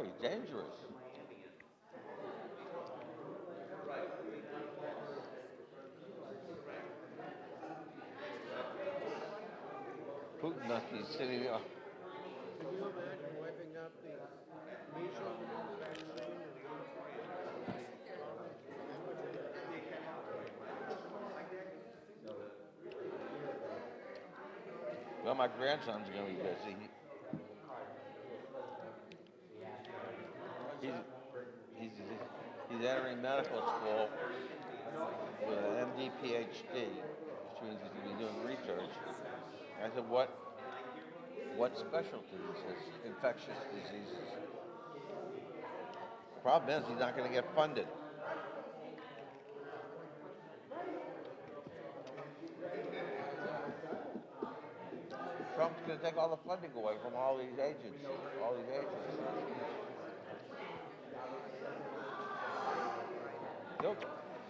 No, he's dangerous. Putin must be sitting there. Can you imagine wiping out the measles vaccine and Well, my grandson's going to be busy. He's, he's, he's entering medical school with an MD PhD, which means he's going to be doing research. I said, what specialty? He says, infectious diseases. Problem is, he's not going to get funded. Trump's going to take all the funding away from all these agencies.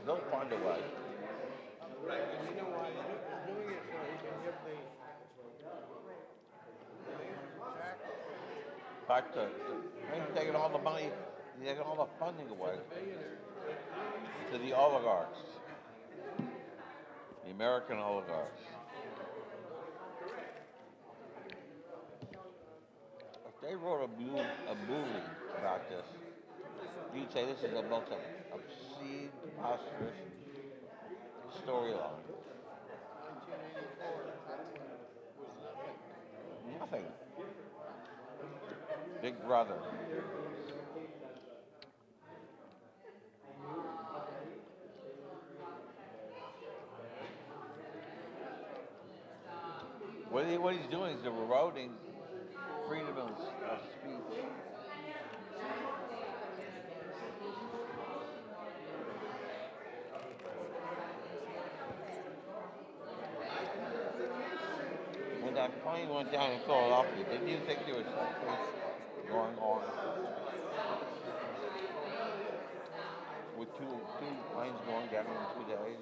They'll find a way. and you know why he's doing it so he can give the tax Back to he's taking all the money, he's taking all the funding away billionaires. to the oligarchs, the American oligarchs. If they wrote a movie about this, you'd say this is the most obscene, preposterous storyline. 1984 was Nothing. Big Brother. What he's doing is eroding freedom of speech. When that plane went down in Philadelphia, didn't you think there was something going on with two planes going down in 2 days?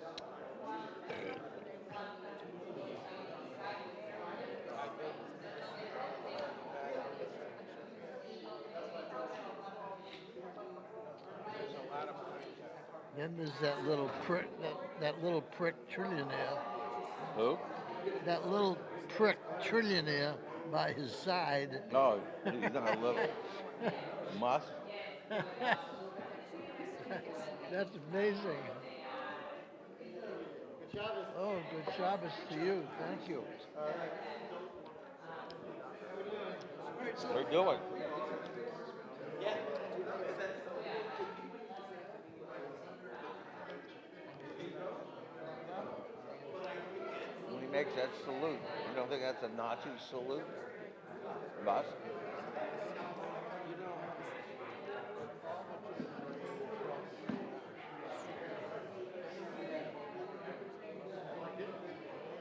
there's a lot of money. Then there's that little prick, that little prick trillionaire. Who? That little prick trillionaire by his side. No, he's not a little. Musk? That's amazing. Oh, good Shabbos to you. Thank you. They're doing. When he makes that salute, you don't think that's a Nazi salute? Musk?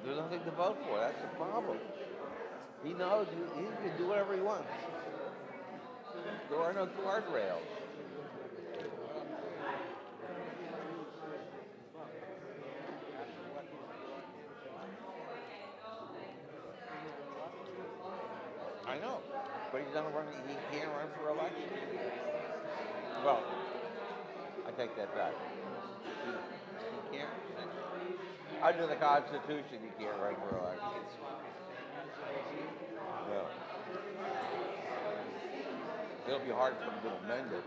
There's nothing to vote for. That's the problem. He knows he can do whatever he wants. There are no guardrails. I know, but he's not running. He can't run for election. Well, I take that back. He can't. Under the Constitution, you can't run for election. Yeah. It'll be hard for him to amend it.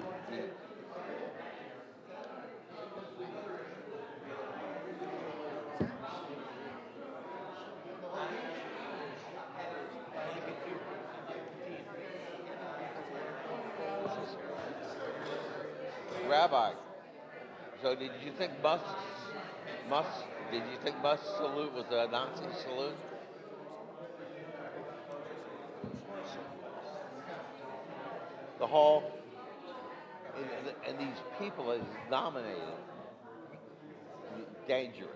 Rabbi, so did you think Musk's salute was a Nazi salute? The whole, and these people that he's nominated, dangerous.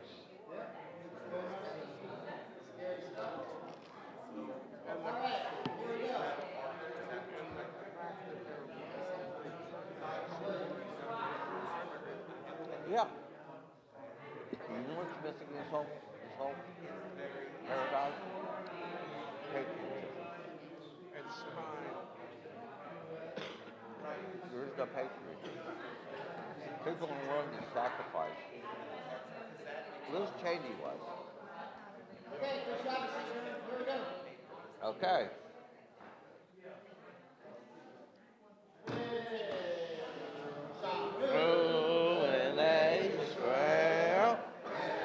Yeah. You know what's missing in this whole paradigm? Patriotism. It's time. There is no patriotism. People in the world need sacrifice. Liz Cheney was. Okay. In Israel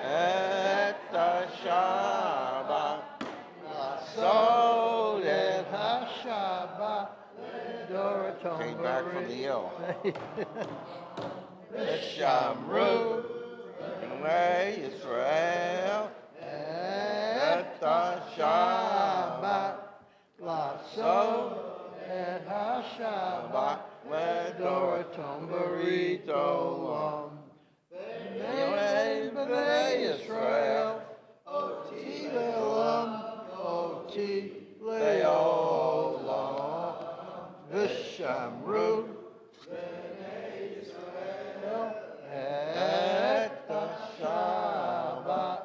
at the Shabbat, so did Shabbat. came back from the ill. Shamru, in Israel at the Shabbat, so et ha-Shabbat Ledoratom Barito B'nai Israel Oti Le'olam Oti Le'olam V'shamru B'nai Israel et ha-Shabbat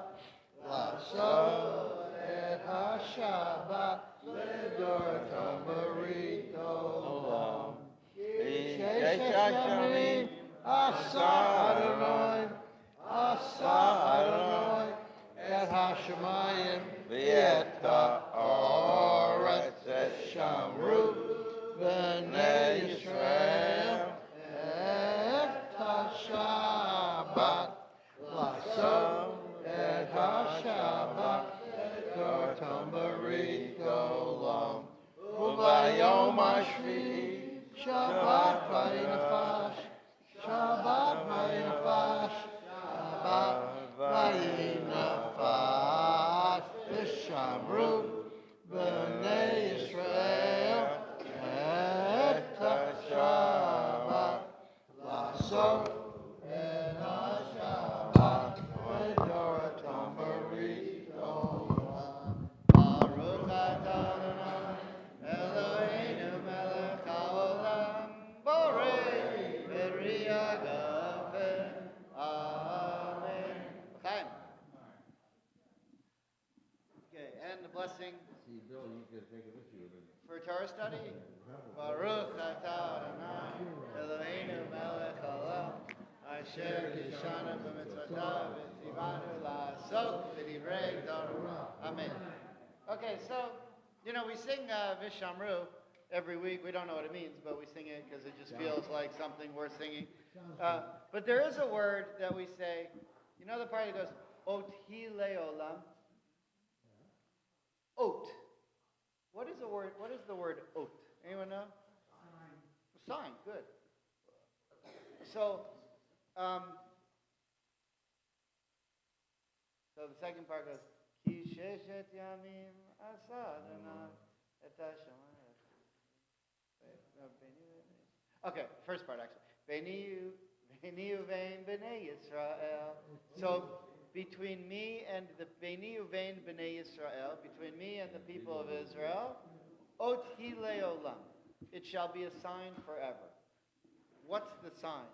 Laso et ha-Shabbat Ledoratom Barito Sheshamim, Asa Adonai, et Hashemayim, et Haaretz, et Shamru, B'nai Yisrael, et HaShabbat, Laso, et HaShabbat, Dortam Barito Lam, Ubayom HaShvi, Shabbat vayinafash, Shabbat vayinafash, Shabbat vayinafash, V'shamru b'nei Yisrael et ha-Shabbat, Laso et ha-Shabbat, V'doratam Barito Lam. Baruch atah Adonai, Eloheinu melech haolam, borei b'riah gafen. Amen. Chaim. Okay, and the blessing See, Bill, you can take it with you. for Torah study. Baruch atah Adonai, Eloheinu melech haolam, asher kishanu b'mitzvotav v'tzivanu la'asok v'divrei Torah. Amen. Okay, so, we sing Vishamru every week. We don't know what it means, but we sing it because it just feels like something worth singing. But there is a word that we say, the part that goes, Ot hi leolam. Oat. What is the word oat? Anyone know? Sign. Good. So the second part goes, Ki sheshet yamim asa Adonai et hashamayim. Okay, first part actually. Beni uvein b'nei Yisrael. So between me and the Beni uvein b'nei Yisrael, between me and the people of Israel, ot hi leolam. It shall be a sign forever. What's the sign?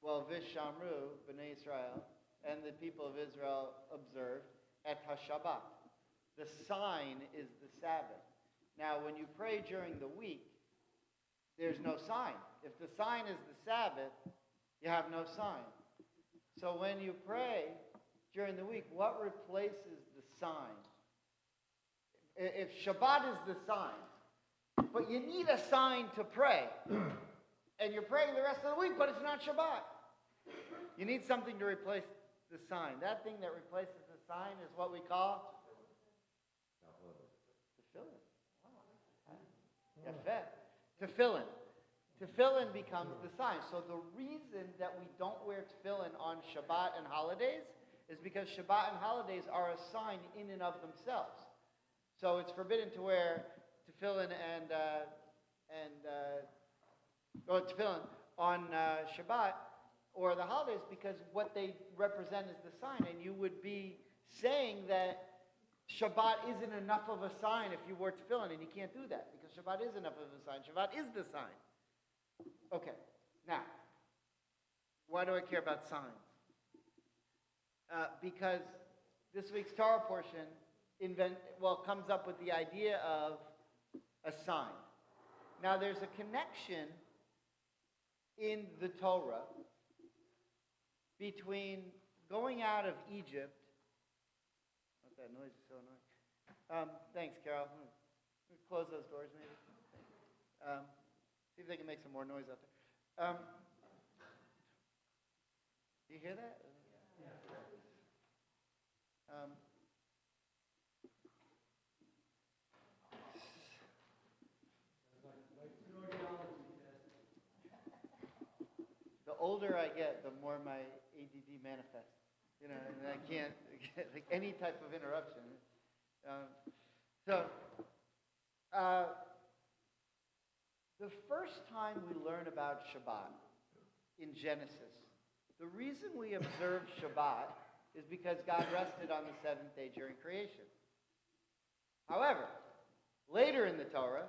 Well, Vishamru b'nei Israel and the people of Israel observed at HaShabbat. The sign is the Sabbath. Now, when you pray during the week, there's no sign. If the sign is the Sabbath, you have no sign. So when you pray during the week, what replaces the sign? If Shabbat is the sign, but you need a sign to pray, and you're praying the rest of the week, but it's not Shabbat. You need something to replace the sign. That thing that replaces the sign is what we call tefillin. Tefillin. Tefillin becomes the sign. So the reason that we don't wear tefillin on Shabbat and holidays is because Shabbat and holidays are a sign in and of themselves. So it's forbidden to wear tefillin tefillin on Shabbat or the holidays because what they represent is the sign, and you would be saying that Shabbat isn't enough of a sign if you wore tefillin, and you can't do that because Shabbat is enough of a sign. Shabbat is the sign. Okay, now, why do I care about signs? Because this week's Torah portion comes up with the idea of a sign. Now, there's a connection in the Torah between going out of Egypt. What, that noise is so annoying. Thanks, Carol. Close those doors, maybe. See if they can make some more noise out there. Do you hear that? The older I get, the more my ADD manifests. You know, and I can't get like any type of interruption. The first time we learn about Shabbat in Genesis, the reason we observe Shabbat is because God rested on the seventh day during creation. However, later in the Torah,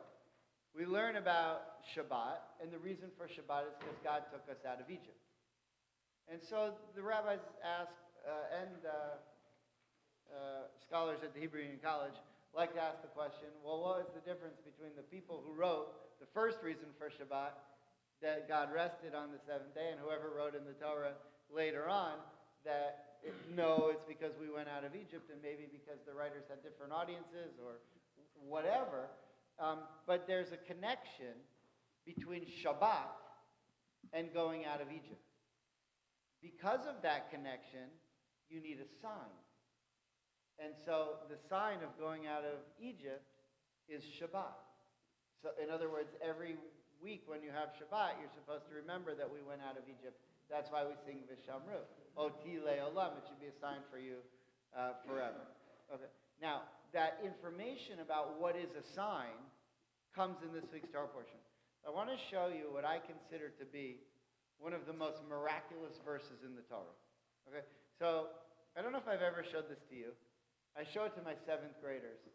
we learn about Shabbat, and the reason for Shabbat is because God took us out of Egypt. And so the rabbis ask, scholars at the Hebrew Union College like to ask the question, well, what is the difference between the people who wrote the first reason for Shabbat, that God rested on the seventh day, and whoever wrote in the Torah later on that, no, it's because we went out of Egypt, and maybe because the writers had different audiences or whatever. But there's a connection between Shabbat and going out of Egypt. Because of that connection, you need a sign. And so the sign of going out of Egypt is Shabbat. So in other words, every week when you have Shabbat, you're supposed to remember that we went out of Egypt. That's why we sing V'shamru. Oti le'olam. It should be a sign for you forever. Okay. Now, that information about what is a sign comes in this week's Torah portion. I want to show you what I consider to be one of the most miraculous verses in the Torah. Okay? So, I don't know if I've ever showed this to you. I show it to my 7th graders.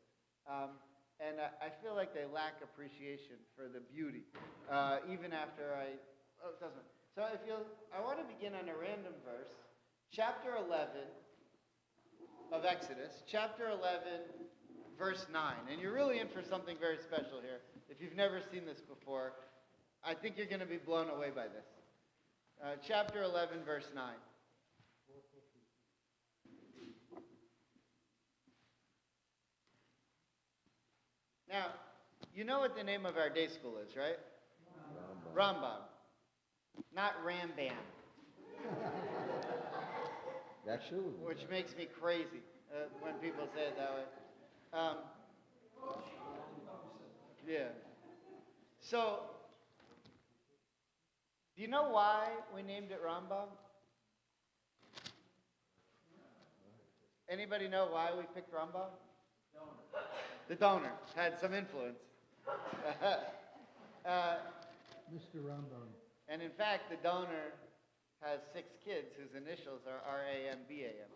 And I feel like they lack appreciation for the beauty, even after it doesn't. So I want to begin on a random verse, chapter 11 of Exodus, chapter 11, verse 9. And you're really in for something very special here. If you've never seen this before, I think you're going to be blown away by this. Chapter 11, verse 9. Now, you know what the name of our day school is, right? Rambam. Not Rambam. That's true. Which makes me crazy when people say it that way. Yeah. So, do you know why we named it Rambam? Anybody know why we picked Rambam? The donor had some influence. Mr. Rambam. And in fact, the donor has 6 kids whose initials are R-A-M-B-A-M.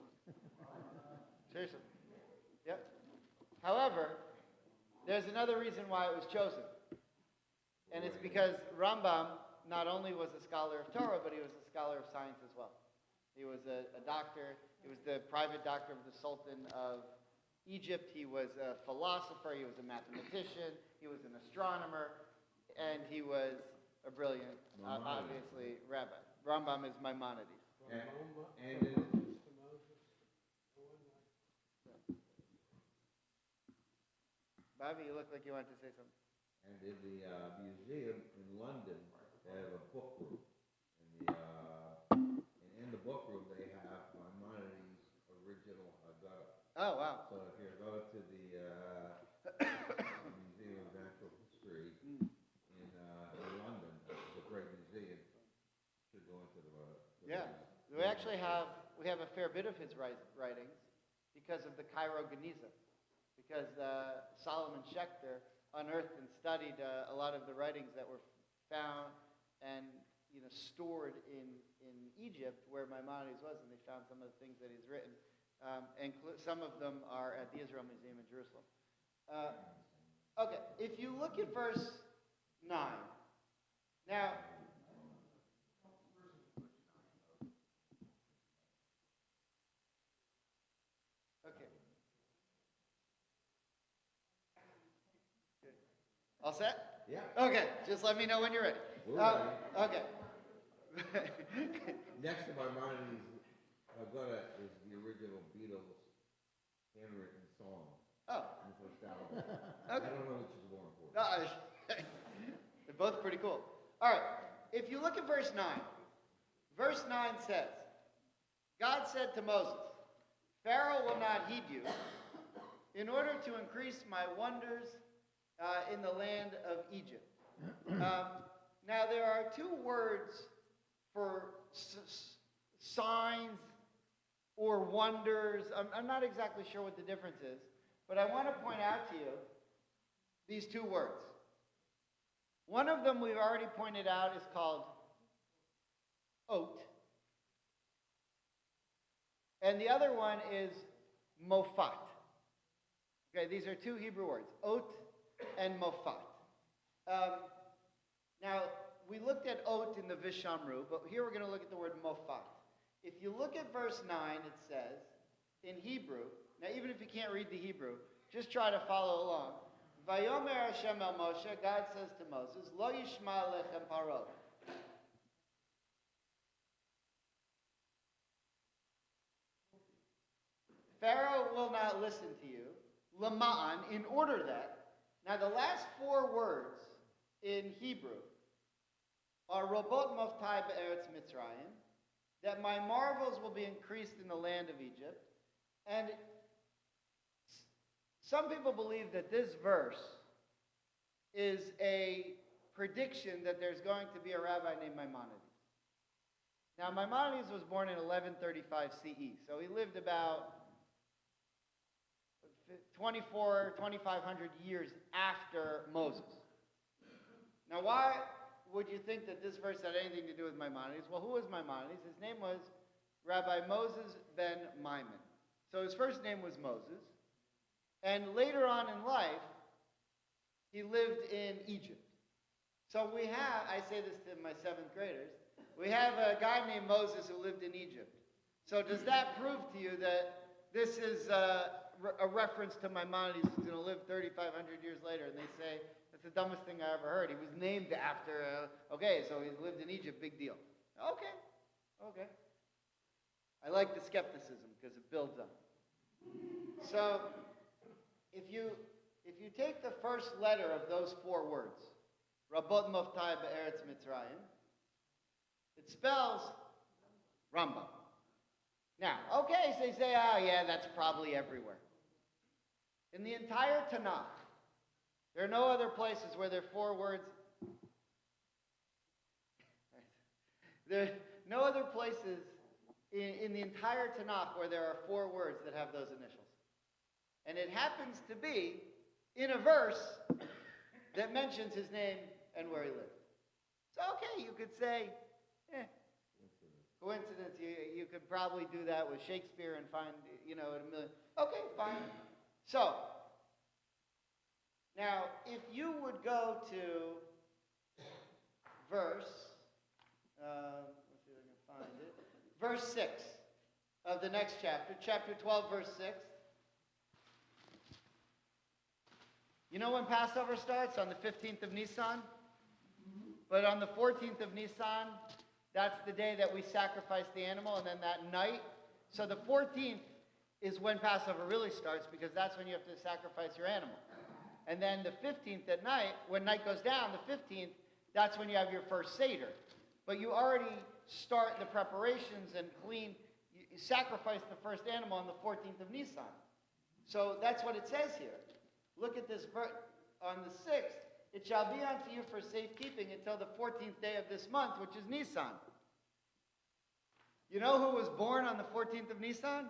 Seriously. Yep. However, there's another reason why it was chosen. And it's because Rambam not only was a scholar of Torah, but he was a scholar of science as well. He was a doctor. He was the private doctor of the Sultan of Egypt. He was a philosopher. He was a mathematician. He was an astronomer. And he was a brilliant, obviously, rabbi. Rambam is Maimonides. Bobby, you look like you wanted to say something. And in the museum in London, they have a book room. And in the book room, they have Maimonides' original Haggadah. Oh, wow. So if you go to the Museum of Natural History in London, it's a great museum. Should go into the Yeah. We actually have a fair bit of his writings because of the Cairo Geniza. Because Solomon Schechter unearthed and studied a lot of the writings that were found and stored in Egypt where Maimonides was, and they found some of the things that he's written. And some of them are at the Israel Museum in Jerusalem. Okay, if you look at verse 9, now, okay. All set? Yeah. Okay, just let me know when you're ready. We're ready. Okay. Next to Maimonides, Agata is the original Beatles handwritten song Oh, in the first album. okay. I don't know which is more important. No, they're both pretty cool. All right, if you look at verse 9 says, God said to Moses, Pharaoh will not heed you in order to increase my wonders in the land of Egypt. Now, there are two words for signs or wonders. I'm not exactly sure what the difference is, but I want to point out to you these two words. One of them we've already pointed out is called oat. And the other one is mofat. Okay, these are two Hebrew words, oat and mofat. Now, we looked at oat in the Vishamru, but here we're going to look at the word mofat. If you look at verse 9, it says, in Hebrew, now even if you can't read the Hebrew, just try to follow along. Vayomer Hashem el Moshe, God says to Moses, Lo yishma lechem paro. Pharaoh will not listen to you, lama'an, in order that. Now the last four words in Hebrew are robot moftai be'eretz Mitzrayim, that my marvels will be increased in the land of Egypt. And some people believe that this verse is a prediction that there's going to be a rabbi named Maimonides. Now, Maimonides was born in 1135 CE, so he lived about 2,500 years after Moses. Now, why would you think that this verse had anything to do with Maimonides? Well, who was Maimonides? His name was Rabbi Moses ben Maimon. So his first name was Moses. And later on in life, he lived in Egypt. So we have, I say this to my 7th graders, we have a guy named Moses who lived in Egypt. So does that prove to you that this is a reference to Maimonides who's going to live 3,500 years later? And they say, that's the dumbest thing I ever heard. He was named after, okay, so he lived in Egypt, big deal. Okay. I like the skepticism because it builds up. So, if you take the first letter of those four words, Rabot Moftai Be'eretz Mitzrayim, it spells Rambam. Now, okay, so you say, oh yeah, that's probably everywhere. In the entire Tanakh, there are no other places where there are four words. There are no other places in the entire Tanakh where there are four words that have those initials. And it happens to be in a verse that mentions his name and where he lived. So, okay, you could say, coincidence. You could probably do that with Shakespeare and find, a million. Okay, fine. So, now, if you would go to verse, let's see if I can find it, verse 6 of the next chapter, chapter 12, verse 6. You know when Passover starts? On the 15th of Nisan? But on the 14th of Nisan, that's the day that we sacrifice the animal, and then that night. So the 14th is when Passover really starts, because that's when you have to sacrifice your animal. And then the 15th at night, when night goes down, the 15th, that's when you have your first Seder. But you already start the preparations and you sacrifice the first animal on the 14th of Nisan. So that's what it says here. Look at this verse. On the 6th, it shall be unto you for safekeeping until the 14th day of this month, which is Nisan. You know who was born on the 14th of Nisan?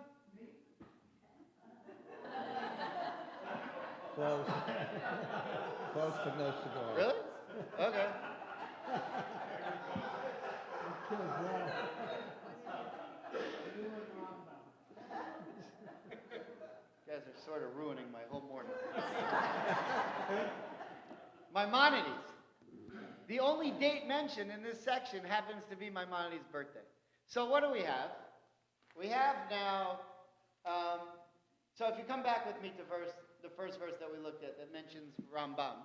Close. Close, but no cigar. Really? Okay. You guys are sort of ruining my whole morning. Maimonides. The only date mentioned in this section happens to be Maimonides' birthday. So what do we have? We have now, so if you come back with me to the first verse that we looked at that mentions Rambam,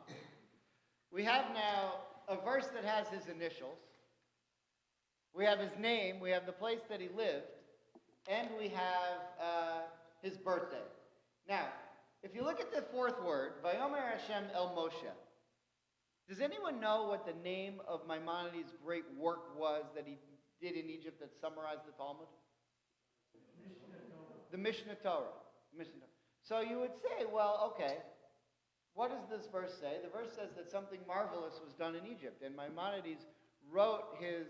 we have now a verse that has his initials, We have his name, we have the place that he lived, and we have his birthday. Now, if you look at the fourth word, Vayomer Hashem el Moshe, does anyone know what the name of Maimonides' great work was that he did in Egypt that summarized the Talmud? The Mishnah Torah. So you would say, well, okay, what does this verse say? The verse says that something marvelous was done in Egypt, and Maimonides wrote his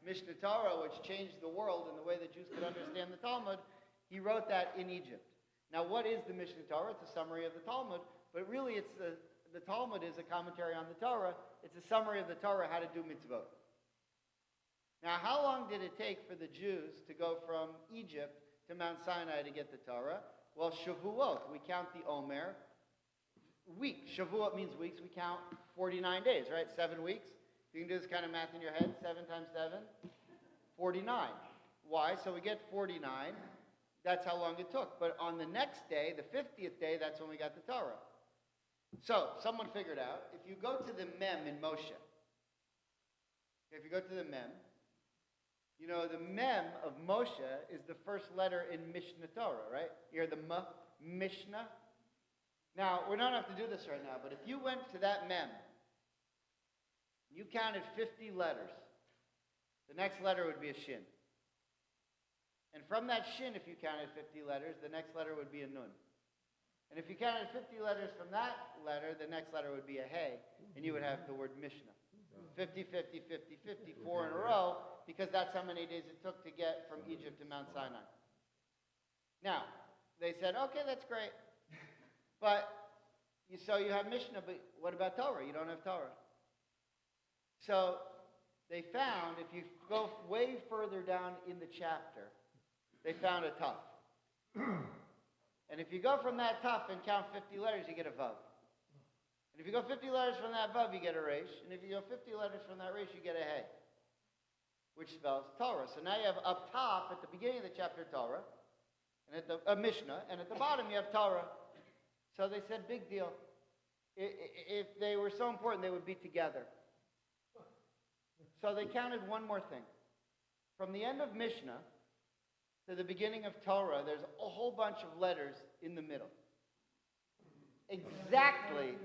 Mishnah Torah, which changed the world in the way that Jews could understand the Talmud. He wrote that in Egypt. Now, what is the Mishnah Torah? It's a summary of the Talmud, but really it's the Talmud is a commentary on the Torah. It's a summary of the Torah, how to do mitzvot. Now, how long did it take for the Jews to go from Egypt to Mount Sinai to get the Torah? Well, Shavuot, we count the Omer. Week, Shavuot means weeks. We count 49 days, right? 7 weeks. You can do this kind of math in your head. 7 times 7, 49. Why? So we get 49. That's how long it took. But on the next day, the 50th day, that's when we got the Torah. So someone figured out, if you go to the Mem in Moshe, if you go to the Mem, you know, the Mem of Moshe is the first letter in Mishnah Torah, right? You hear the M, Mishnah. Now, we don't have to do this right now, but if you went to that Mem, you counted 50 letters, the next letter would be a Shin. And from that Shin, if you counted 50 letters, the next letter would be a Nun. And if you counted 50 letters from that letter, the next letter would be a Hey, and you would have the word Mishnah. 50, 50, 50, 50, 4 in a row, because that's how many days it took to get from Egypt to Mount Sinai. Now, they said, okay, that's great. But, so you have Mishnah, but what about Torah? You don't have Torah. So, they found, if you go way further down in the chapter, they found a Tuf. And if you go from that Tuf and count 50 letters, you get a Vav. And if you go 50 letters from that Vav, you get a Resh. And if you go 50 letters from that Resh, you get a Hey, which spells Torah. So now you have up top, at the beginning of the chapter, Torah, and at the Mishnah, and at the bottom you have Torah. So they said, big deal. If they were so important, they would be together. So they counted one more thing. From the end of Mishnah to the beginning of Torah, there's a whole bunch of letters in the middle. Exactly.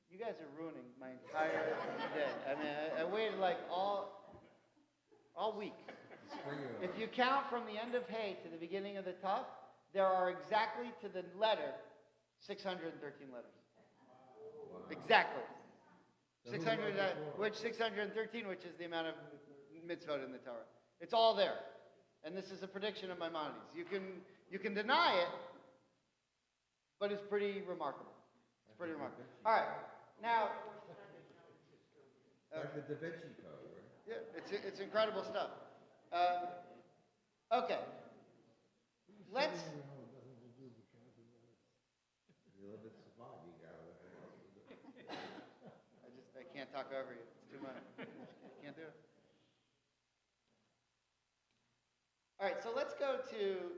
You guys are ruining my entire day. I mean, I waited like all week. If you count from the end of Hay to the beginning of the Tuf, there are exactly to the letter 613 letters. Exactly. 613, which is the amount of mitzvot in the Torah. It's all there. And this is a prediction of Maimonides. You can deny it, but it's pretty remarkable. It's pretty remarkable. All right. Now, like the Da Vinci Code, right? yeah, it's incredible stuff. Okay. Let's. You live in Savant, you gotta learn how to do it. I can't talk over you. It's too much. Can't do it. All right, so let's go to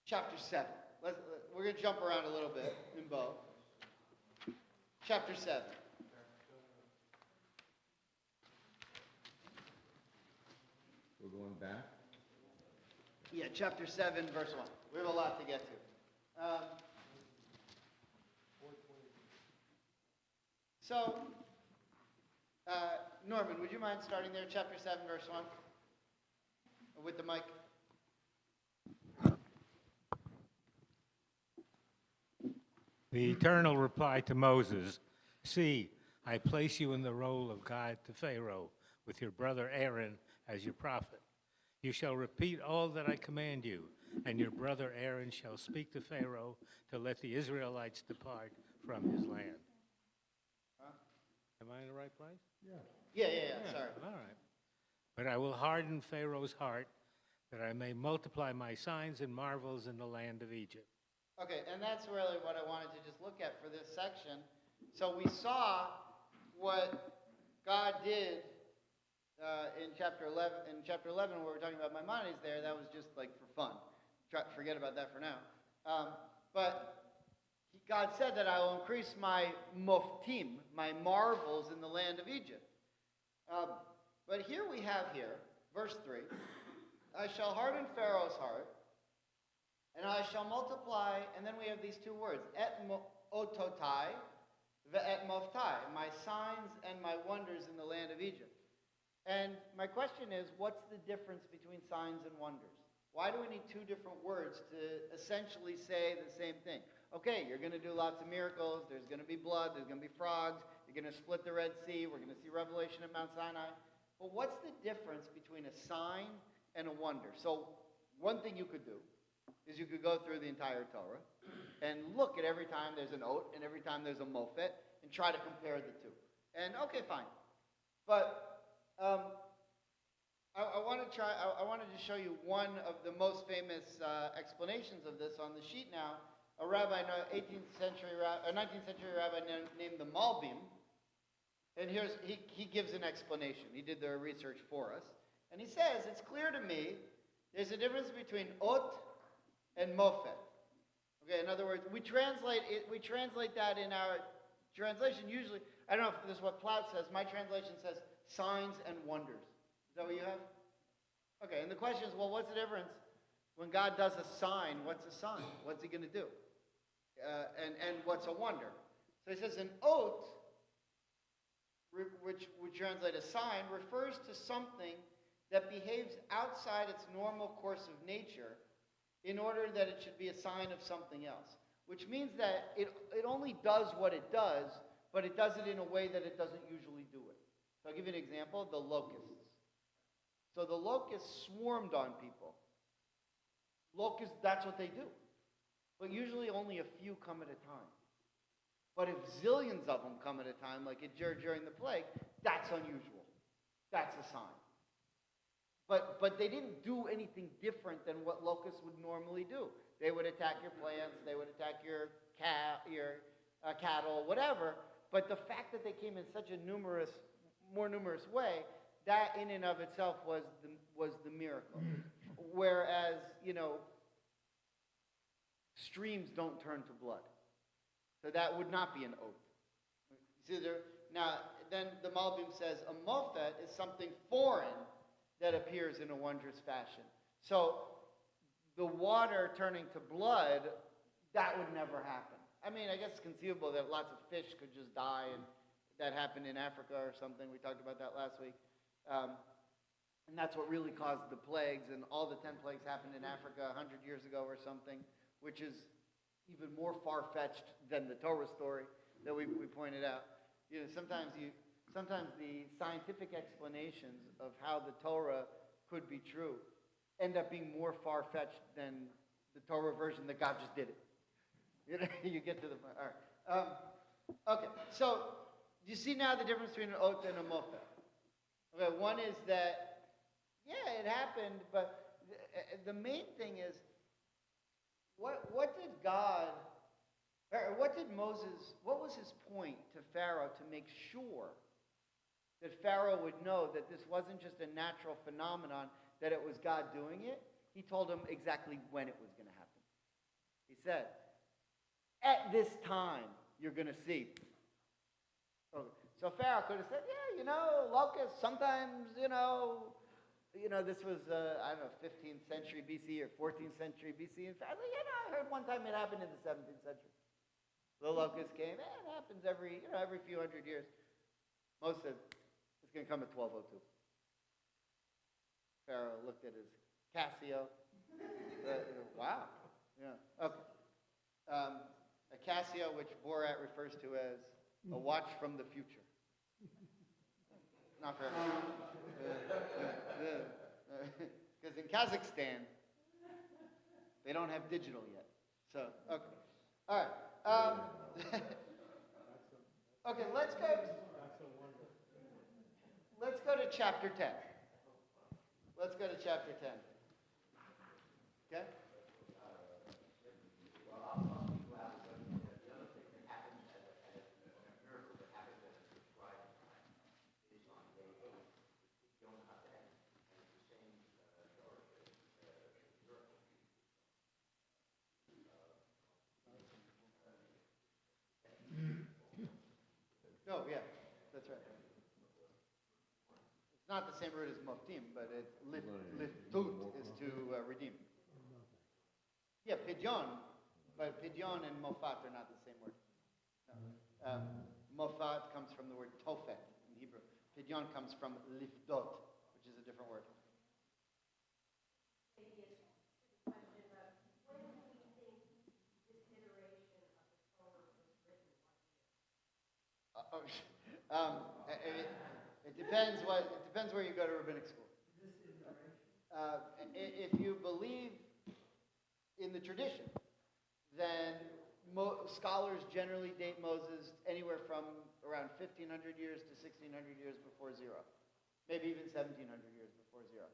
chapter 7. We're going to jump around a little bit in both. Chapter 7. We're going back. Yeah, chapter 7, verse 1. We have a lot to get to. So, Norman, would you mind starting there, chapter 7, verse 1? With the mic. The Eternal replied to Moses, "See, I place you in the role of guide to Pharaoh, with your brother Aaron as your prophet. You shall repeat all that I command you, and your brother Aaron shall speak to Pharaoh to let the Israelites depart from his land." Huh? Am I in the right place? Yeah, sorry. All right. "But I will harden Pharaoh's heart, that I may multiply my signs and marvels in the land of Egypt." Okay, and that's really what I wanted to just look at for this section. So we saw what God did in chapter 11. In chapter 11, where we're talking about Maimonides there, that was just like for fun. Forget about that for now. But God said that I will increase my moftim, my marvels in the land of Egypt. But here we have verse 3, I shall harden Pharaoh's heart, and I shall multiply, and then we have these two words, et ototai, ve'et moftai, my signs and my wonders in the land of Egypt. And my question is, what's the difference between signs and wonders? Why do we need two different words to essentially say the same thing? Okay, you're going to do lots of miracles. There's going to be blood. There's going to be frogs. You're going to split the Red Sea. We're going to see Revelation at Mount Sinai. But what's the difference between a sign and a wonder? So one thing you could do is you could go through the entire Torah and look at every time there's an ot and every time there's a mofet and try to compare the two. And okay, fine. But I wanted to show you one of the most famous explanations of this on the sheet now. A rabbi, 19th century rabbi named the Malbim, and he gives an explanation. He did the research for us, and he says it's clear to me there's a difference between ot and mofet. Okay, in other words, we translate that in our translation usually. I don't know if this is what Plaut says. My translation says signs and wonders. Is that what you have? Okay, and the question is, well, what's the difference? When God does a sign, what's a sign? What's he going to do? And what's a wonder? So he says an oath, which we translate as sign, refers to something that behaves outside its normal course of nature in order that it should be a sign of something else. Which means that it only does what it does, but it does it in a way that it doesn't usually do it. So I'll give you an example, the locusts. So the locusts swarmed on people. Locusts, that's what they do. But usually only a few come at a time. But if zillions of them come at a time, like it did during the plague, that's unusual. That's a sign. But they didn't do anything different than what locusts would normally do. They would attack your plants, they would attack your cattle, whatever. But the fact that they came in such a more numerous way, that in and of itself was the miracle. Whereas, streams don't turn to blood. So that would not be an oath. See there? Now, then the Malbim says a mofet is something foreign that appears in a wondrous fashion. So the water turning to blood, that would never happen. I mean, I guess it's conceivable that lots of fish could just die, and that happened in Africa or something. We talked about that last week. And that's what really caused the plagues, and all the 10 plagues happened in Africa 100 years ago or something, which is even more far-fetched than the Torah story that we pointed out. Sometimes the scientific explanations of how the Torah could be true end up being more far-fetched than the Torah version that God just did it. You get to the point. All right. Okay, so do you see now the difference between an oath and a mofet? Okay, one is that, yeah, it happened, but the main thing is, what did Moses, what was his point to Pharaoh to make sure that Pharaoh would know that this wasn't just a natural phenomenon, that it was God doing it? He told him exactly when it was going to happen. He said, at this time, you're going to see. Okay. So Pharaoh could have said, yeah, locusts, sometimes, this was, 15th century BC or 14th century BC. And Pharaoh, I heard one time it happened in the 17th century. The locusts came, it happens every few hundred years. Most said, it's going to come at 1202. Pharaoh looked at his Casio. Wow. Yeah. Okay. A Casio, which Borat refers to as a watch from the future. Not for everyone. Because in Kazakhstan, they don't have digital yet. So, okay. All right. Okay, let's go to chapter 10. Let's go to chapter 10. Okay? No, yeah, that's right. It's not the same root as moftim, but liftut is to redeem. Yeah, pidyon, but pidyon and mofat are not the same word. No. Mofat comes from the word tofet in Hebrew. Pidyon comes from lifdot, which is a different word. Oh, it depends where you go to rabbinic school. If you believe in the tradition, then scholars generally date Moses anywhere from around 1,500 years to 1,600 years before zero, maybe even 1,700 years before zero.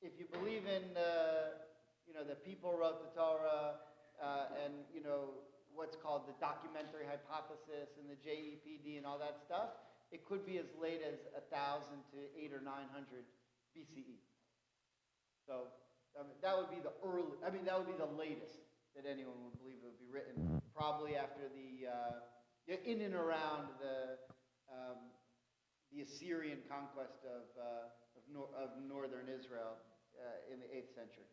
If you believe in, that people wrote the Torah, and what's called the documentary hypothesis and the JEPD and all that stuff, it could be as late as 1,000 to 800 or 900 BCE. So that would be the latest that anyone would believe it would be written, probably after the in and around the Assyrian conquest of northern Israel in the 8th century.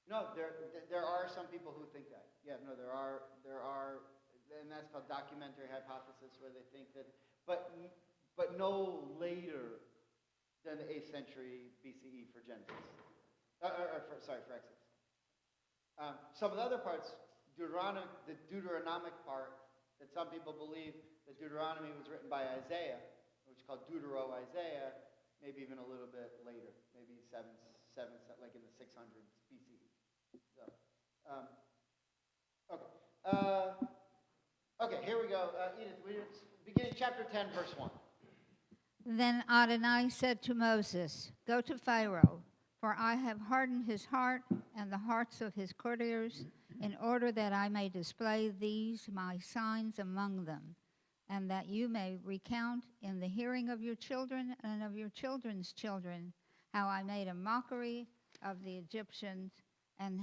No, there are some people who think that. Yeah, no, there are, and that's called documentary hypothesis, where they think that, but no later than the 8th century BCE for Genesis. For Exodus. Some of the other parts, the Deuteronomic part, that some people believe that Deuteronomy was written by Isaiah, which is called Deutero-Isaiah, maybe even a little bit later, maybe like in the 600s BCE. So, okay, here we go. Edith, we're beginning chapter 10, verse 1. Then Adonai said to Moses, "Go to Pharaoh, for I have hardened his heart and the hearts of his courtiers, in order that I may display these my signs among them, and that you may recount in the hearing of your children and of your children's children how I made a mockery of the Egyptians and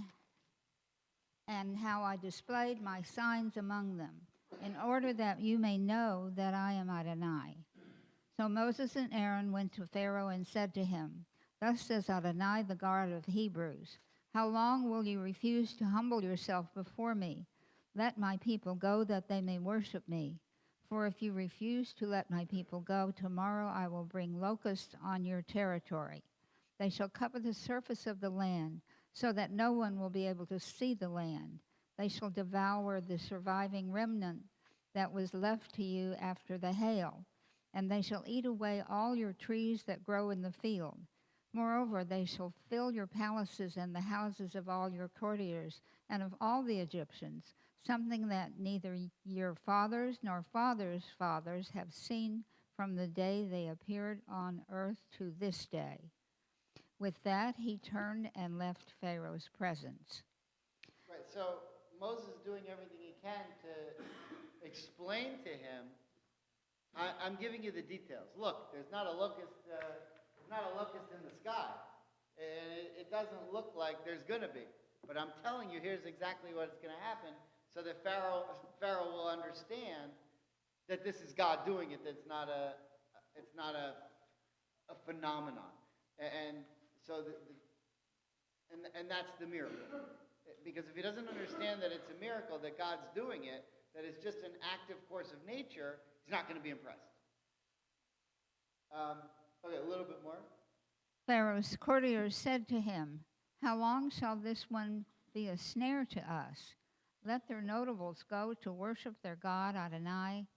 how I displayed my signs among them, in order that you may know that I am Adonai." So Moses and Aaron went to Pharaoh and said to him, "Thus says Adonai, the God of the Hebrews, how long will you refuse to humble yourself before me? Let my people go that they may worship me. For if you refuse to let my people go, tomorrow I will bring locusts on your territory. They shall cover the surface of the land, so that no one will be able to see the land. They shall devour the surviving remnant that was left to you after the hail, and they shall eat away all your trees that grow in the field. Moreover, they shall fill your palaces and the houses of all your courtiers and of all the Egyptians, something that neither your fathers nor fathers' fathers have seen from the day they appeared on earth to this day." With that, he turned and left Pharaoh's presence. Right, so Moses is doing everything he can to explain to him, I'm giving you the details. Look, there's not a locust in the sky. And it doesn't look like there's going to be. But I'm telling you, here's exactly what's going to happen, so that Pharaoh will understand that this is God doing it. That it's not a phenomenon. And so and that's the miracle. Because if he doesn't understand that it's a miracle, that God's doing it, that it's just an active course of nature, he's not going to be impressed. Okay, a little bit more. Pharaoh's courtiers said to him, "How long shall this one be a snare to us? Let their notables go to worship their God Adonai.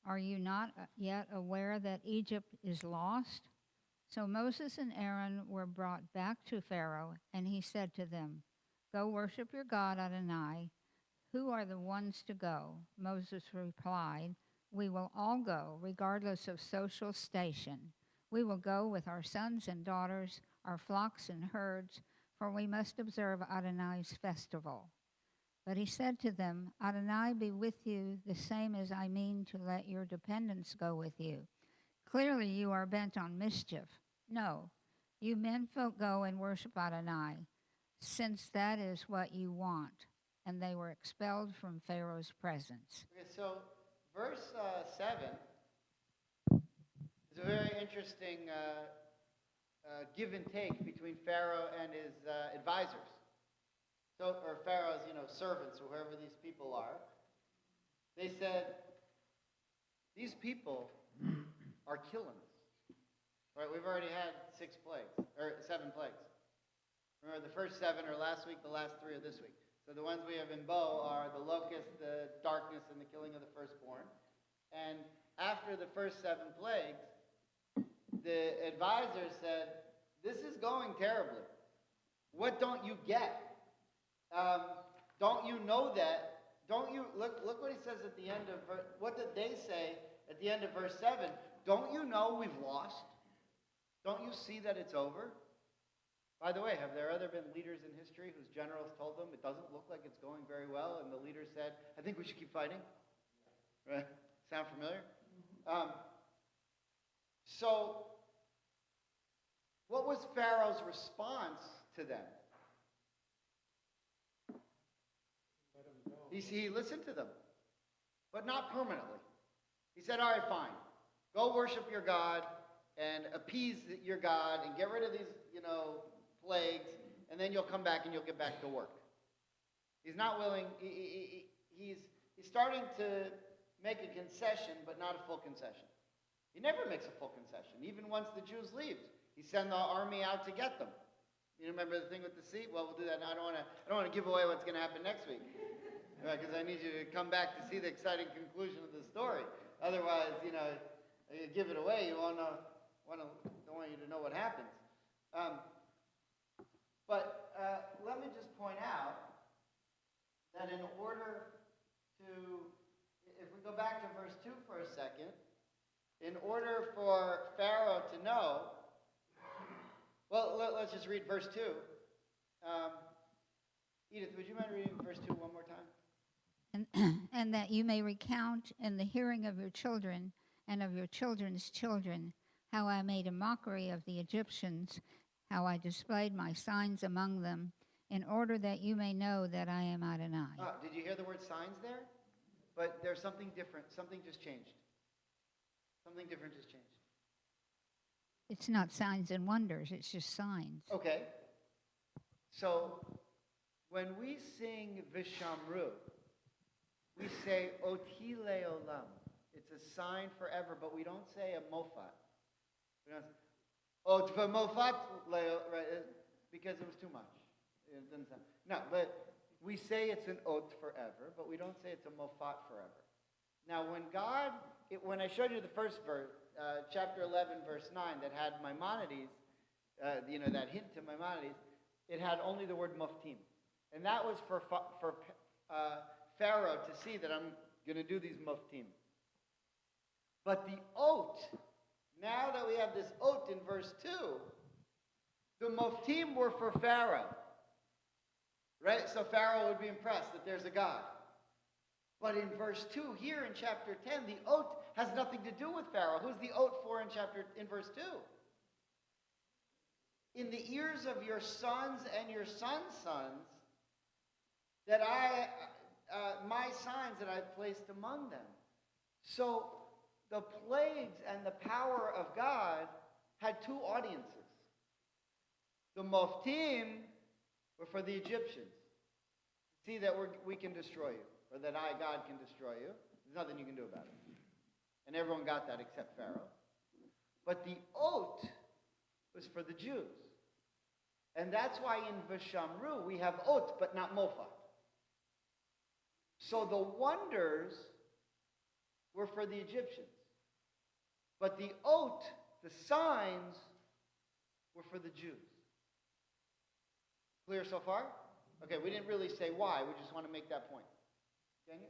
Are you not yet aware that Egypt is lost?" So Moses and Aaron were brought back to Pharaoh, and he said to them, "Go worship your God Adonai. Who are the ones to go?" Moses replied, "We will all go, regardless of social station. We will go with our sons and daughters, our flocks and herds, for we must observe Adonai's festival." But he said to them, "Adonai be with you, the same as I mean to let your dependents go with you. Clearly you are bent on mischief. No, you menfolk go and worship Adonai, since that is what you want. and they were expelled from Pharaoh's presence. Okay, so verse 7 is a very interesting give and take between Pharaoh and his advisors. So, or Pharaoh's, servants, or whoever these people are. They said, these people are killing us. Right? We've already had 7 plagues. Remember, the first 7 are last week, the last 3 are this week. So the ones we have in Bo are the locust, the darkness, and the killing of the firstborn. And after the first 7 plagues, the advisor said, this is going terribly. What don't you get? Don't you know that? Don't you look what he says at the end of what did they say at the end of verse 7? Don't you know we've lost? Don't you see that it's over? By the way, have there ever been leaders in history whose generals told them it doesn't look like it's going very well, and the leader said, I think we should keep fighting? Right? Sound familiar? So, what was Pharaoh's response to them? He listened to them, but not permanently. He said, all right, fine. Go worship your God and appease your God and get rid of these, plagues, and then you'll come back and you'll get back to work. He's not willing. He's starting to make a concession, but not a full concession. He never makes a full concession, even once the Jews leave. He sends the army out to get them. You remember the thing with the sea? Well, we'll do that now. I don't want to give away what's going to happen next week, right? Because I need you to come back to see the exciting conclusion of the story. Otherwise, you give it away. You don't want you to know what happens. But let me just point out that in order to, if we go back to verse 2 for a second, in order for Pharaoh to know, well, let's just read verse 2. Edith, would you mind reading verse 2 one more time? And that you may recount in the hearing of your children and of your children's children how I made a mockery of the Egyptians, how I displayed my signs among them, in order that you may know that I am Adonai. Did you hear the word signs there? But there's something different. Something just changed. Something different just changed. It's not signs and wonders, it's just signs. Okay. So, when we sing Vishamru, we say Oti Leolam. It's a sign forever, but we don't say a mofat. We don't say, Ot v'mofat leo, right? Because it was too much. It doesn't sound. No, but we say it's an ot forever, but we don't say it's a mofat forever. Now, when I showed you the first verse, chapter 11, verse 9, that had Maimonides, that hint to Maimonides, it had only the word muftim. And that was for Pharaoh to see that I'm going to do these muftim. But the oat, now that we have this oat in verse 2, the muftim were for Pharaoh. Right? So Pharaoh would be impressed that there's a God. But in verse 2 here in chapter 10, the oat has nothing to do with Pharaoh. Who's the oat for in verse 2? In the ears of your sons and your sons' sons, that my signs that I placed among them. So the plagues and the power of God had 2 audiences. The Moftim were for the Egyptians. See that we can destroy you, or that God, can destroy you. There's nothing you can do about it. And everyone got that except Pharaoh. But the oat was for the Jews. And that's why in Vishamru we have oat, but not mofat. So the wonders were for the Egyptians. But the oat, the signs, were for the Jews. Clear so far? Okay, we didn't really say why. We just want to make that point. Daniel?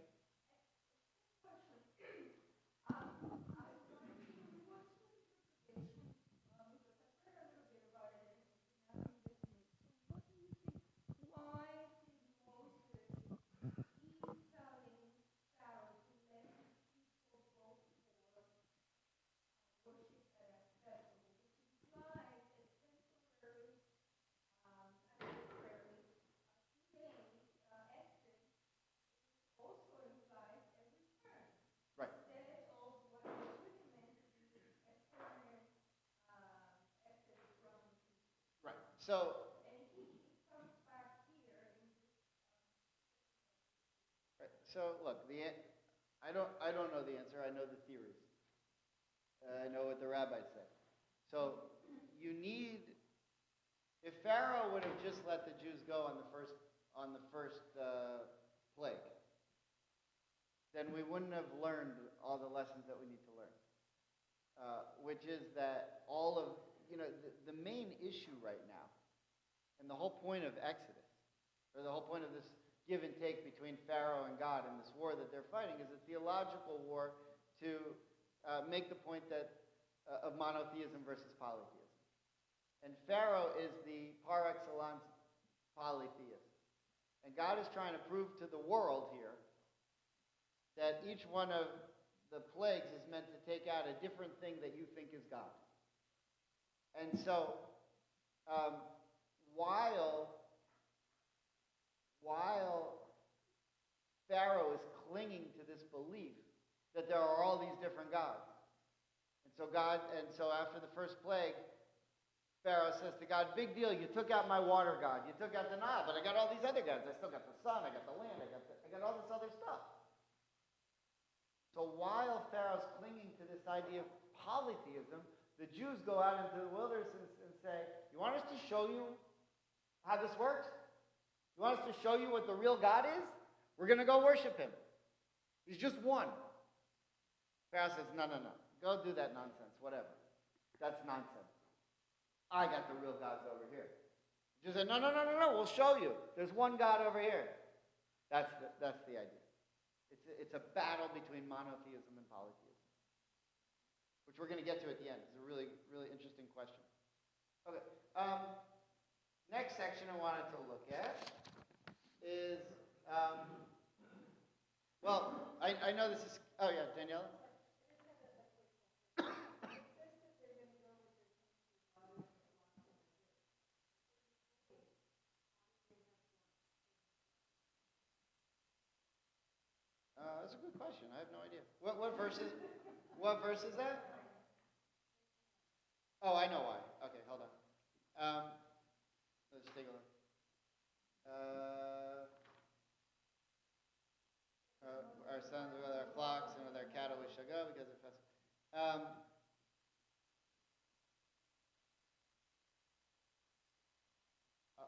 So, right, so look, I don't know the answer. I know the theories. I know what the rabbis say. So you need, if Pharaoh would have just let the Jews go on the first plague, then we wouldn't have learned all the lessons that we need to learn. Which is that all of, the main issue right now, and the whole point of Exodus, or the whole point of this give and take between Pharaoh and God in this war that they're fighting, is a theological war to make the point that of monotheism versus polytheism. And Pharaoh is the par excellence polytheist. And God is trying to prove to the world here that each one of the plagues is meant to take out a different thing that you think is God. And so, while Pharaoh is clinging to this belief that there are all these different gods, and so after the first plague, Pharaoh says to God, "Big deal, you took out my water god, you took out the Nile, but I got all these other gods. I still got the sun, I got the land, I got all this other stuff." So while Pharaoh's clinging to this idea of polytheism, the Jews go out into the wilderness and say, "You want us to show you how this works? You want us to show you what the real God is? We're going to go worship him. He's just one." Pharaoh says, "No. Go do that nonsense, whatever. That's nonsense. I got the real gods over here." The Jews said, No. We'll show you. There's one God over here." That's the idea. It's a battle between monotheism and polytheism, which we're going to get to at the end. It's a really, really interesting question. Okay. Next section I wanted to look at is, I know this is, oh yeah, Daniela? That's a good question. I have no idea. What verse is that? Oh, I know why. Okay, hold on. Let's take a look. Our sons with our flocks and with our cattle we shall go because of festival.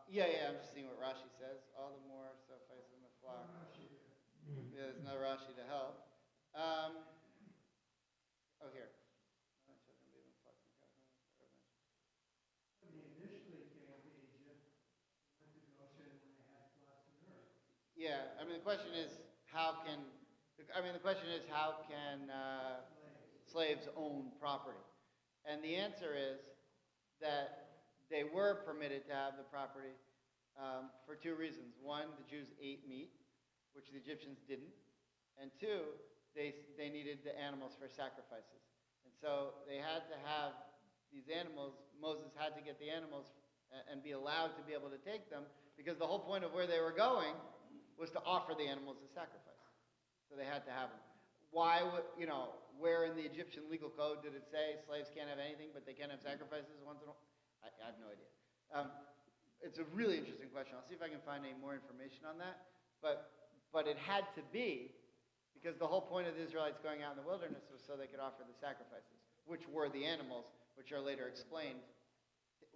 Yeah, I'm just seeing what Rashi says. All the more suffice in the flock. Yeah, there's no Rashi to help. Here. Yeah, the question is how can slaves own property? And the answer is that they were permitted to have the property for two reasons. One, the Jews ate meat, which the Egyptians didn't. And two, they needed the animals for sacrifices. And so they had to have these animals. Moses had to get the animals and be allowed to be able to take them, because the whole point of where they were going was to offer the animals as sacrifice. So they had to have them. Why would, where in the Egyptian legal code did it say slaves can't have anything but they can't have sacrifices once in a while? I have no idea. It's a really interesting question. I'll see if I can find any more information on that. But it had to be, because the whole point of the Israelites going out in the wilderness was so they could offer the sacrifices, which were the animals, which are later explained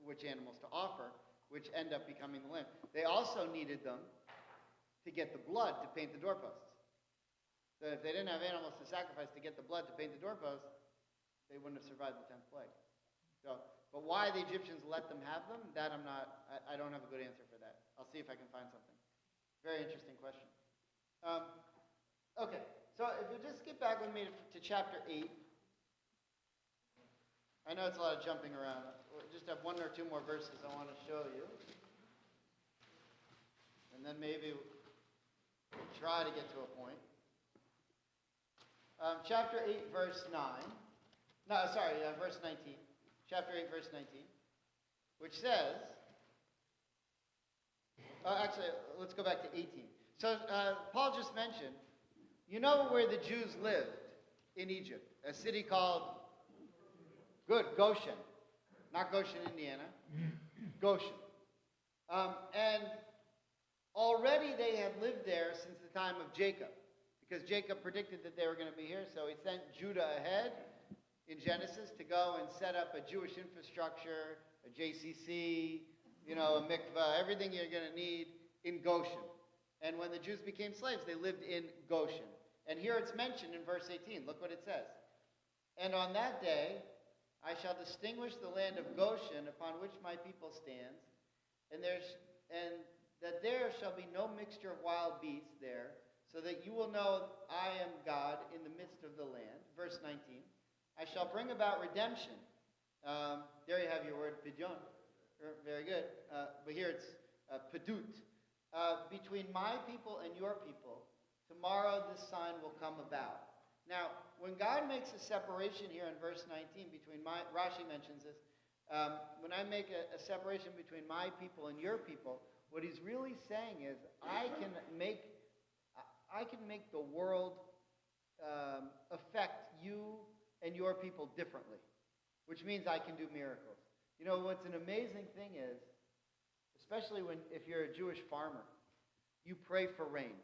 which animals to offer, which end up becoming the lamb. They also needed them to get the blood to paint the doorposts. So if they didn't have animals to sacrifice to get the blood to paint the doorposts, they wouldn't have survived the 10th plague. So, but why the Egyptians let them have them, that I don't have a good answer for that. I'll see if I can find something. Very interesting question. Okay, so if you just skip back with me to chapter 8. I know it's a lot of jumping around. We'll just have one or two more verses I want to show you. And then maybe we'll try to get to a point. Chapter 8, verse 9. Verse 19. Chapter 8, verse 19. Which says, actually, let's go back to 18. So Paul just mentioned, you know where the Jews lived in Egypt, a city called Goshen. Not Goshen, Indiana. Goshen. And already they had lived there since the time of Jacob, because Jacob predicted that they were going to be here, so he sent Judah ahead in Genesis to go and set up a Jewish infrastructure, a JCC, a mikveh, everything you're going to need in Goshen. And when the Jews became slaves, they lived in Goshen. And here it's mentioned in verse 18. Look what it says. And on that day, I shall distinguish the land of Goshen upon which my people stands, and that there shall be no mixture of wild beasts there, so that you will know I am God in the midst of the land. Verse 19. I shall bring about redemption. There you have your word, pidyon. Very good. But here it's pedut. Between my people and your people, tomorrow this sign will come about. Now, when God makes a separation here in verse 19 between Rashi mentions this, when I make a separation between my people and your people, what he's really saying is I can make the world affect you and your people differently, which means I can do miracles. What's an amazing thing is, especially if you're a Jewish farmer, you pray for rain.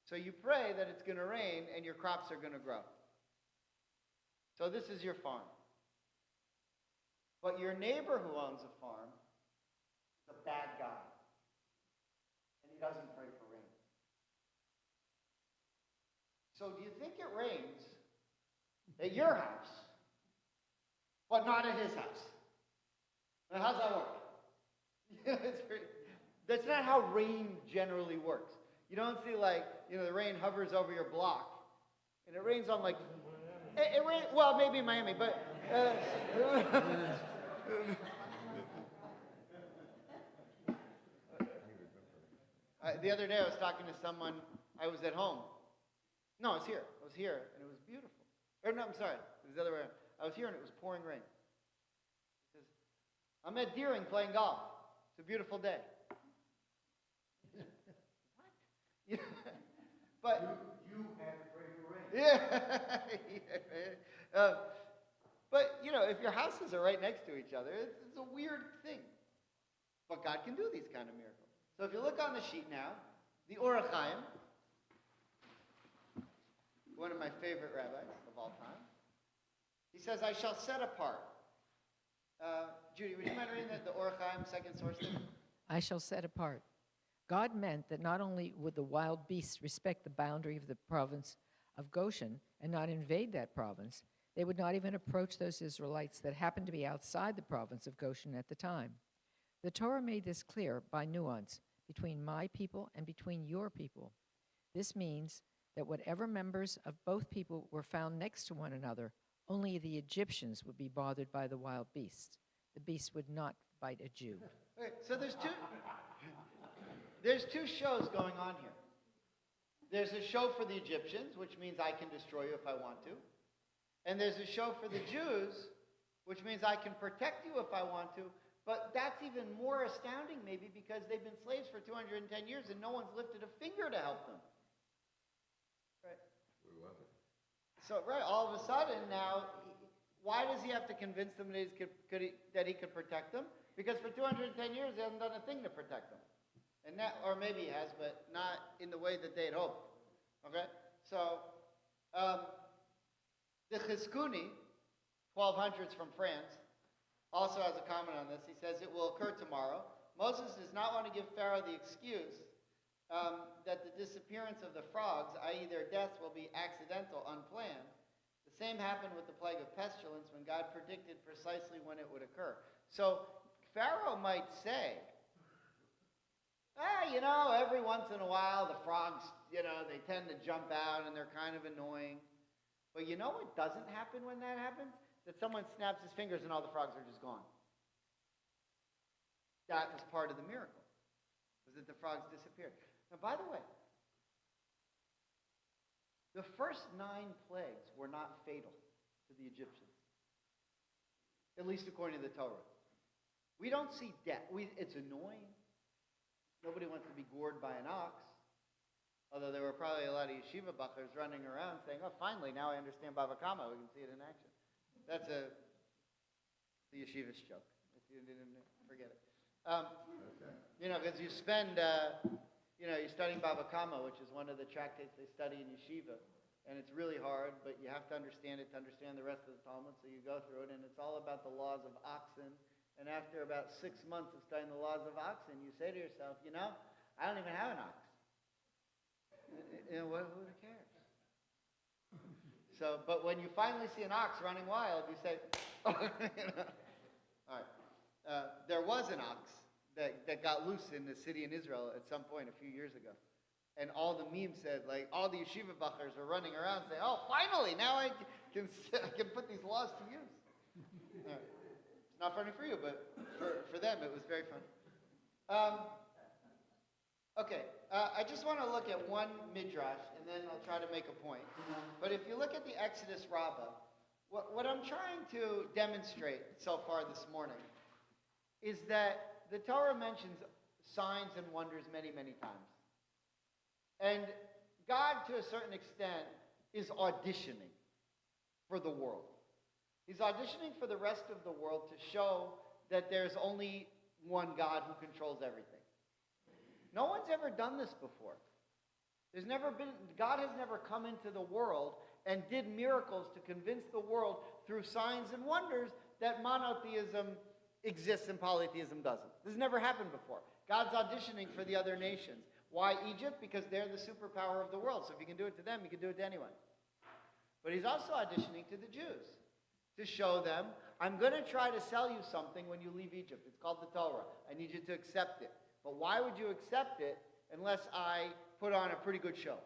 So you pray that it's going to rain and your crops are going to grow. So this is your farm. But your neighbor who owns a farm is a bad guy. And he doesn't pray for rain. So do you think it rains at your house, but not at his house? Now, how's that work? That's not how rain generally works. You don't see the rain hovers over your block, and it rains on it rain. Well, maybe in Miami, but the other day I was talking to someone. I was at home. No, I was here. And it was beautiful. Or no, I'm sorry, it was the other way around. I was here, and it was pouring rain. He says, I'm at Deering playing golf. It's a beautiful day. What? But You had to pray for rain. Yeah. But if your houses are right next to each other, it's a weird thing. But God can do these kind of miracles. So if you look on the sheet now, the Or HaChaim, one of my favorite rabbis of all time, he says, I shall set apart. Judy, would you mind reading the Or HaChaim second source thing? I shall set apart. God meant that not only would the wild beasts respect the boundary of the province of Goshen and not invade that province, they would not even approach those Israelites that happened to be outside the province of Goshen at the time. The Torah made this clear by nuance between my people and between your people. This means that whatever members of both people were found next to one another, only the Egyptians would be bothered by the wild beasts. The beasts would not bite a Jew. Okay, so there's two shows going on here. There's a show for the Egyptians, which means I can destroy you if I want to. And there's a show for the Jews, which means I can protect you if I want to. But that's even more astounding maybe because they've been slaves for 210 years and no one's lifted a finger to help them. Right? Where was it? So, right, all of a sudden now, why does he have to convince them that he could protect them? Because for 210 years he hasn't done a thing to protect them. And that, or maybe he has, but not in the way that they had hoped. Okay? So, the Chizkuni, 1200s from France, also has a comment on this. He says, it will occur tomorrow. Moses does not want to give Pharaoh the excuse that the disappearance of the frogs, i.e. their deaths, will be accidental, unplanned. The same happened with the plague of pestilence when God predicted precisely when it would occur. So Pharaoh might say, every once in a while the frogs, they tend to jump out and they're kind of annoying. But you know what doesn't happen when that happens? That someone snaps his fingers and all the frogs are just gone. That was part of the miracle, was that the frogs disappeared. Now, by the way, the first 9 plagues were not fatal to the Egyptians, at least according to the Torah. We don't see death. It's annoying. Nobody wants to be gored by an ox. Although there were probably a lot of yeshiva bachers running around saying, oh, finally, now I understand Bava Kama. We can see it in action. That's the yeshivish joke. If you didn't forget it. You know, because you spend, you're studying Baba Kama, which is one of the tractates they study in yeshiva. And it's really hard, but you have to understand it to understand the rest of the Talmud. So you go through it, and it's all about the laws of oxen. And after about 6 months of studying the laws of oxen, you say to yourself, I don't even have an ox. Who cares? So, but when you finally see an ox running wild, you say, All right. There was an ox that got loose in the city in Israel at some point a few years ago. And all the memes said, like, all the yeshiva bachers were running around saying, oh, finally, now I can put these laws to use. It's not funny for you, but for them, it was very funny. I just want to look at one midrash, and then I'll try to make a point. But if you look at the Exodus Rabbah, what I'm trying to demonstrate so far this morning is that the Torah mentions signs and wonders many, many times. And God, to a certain extent, is auditioning for the world. He's auditioning for the rest of the world to show that there's only one God who controls everything. No one's ever done this before. God has never come into the world and did miracles to convince the world through signs and wonders that monotheism exists and polytheism doesn't. This has never happened before. God's auditioning for the other nations. Why Egypt? Because they're the superpower of the world. So if you can do it to them, you can do it to anyone. But he's also auditioning to the Jews to show them, I'm going to try to sell you something when you leave Egypt. It's called the Torah. I need you to accept it. But why would you accept it unless I put on a pretty good show?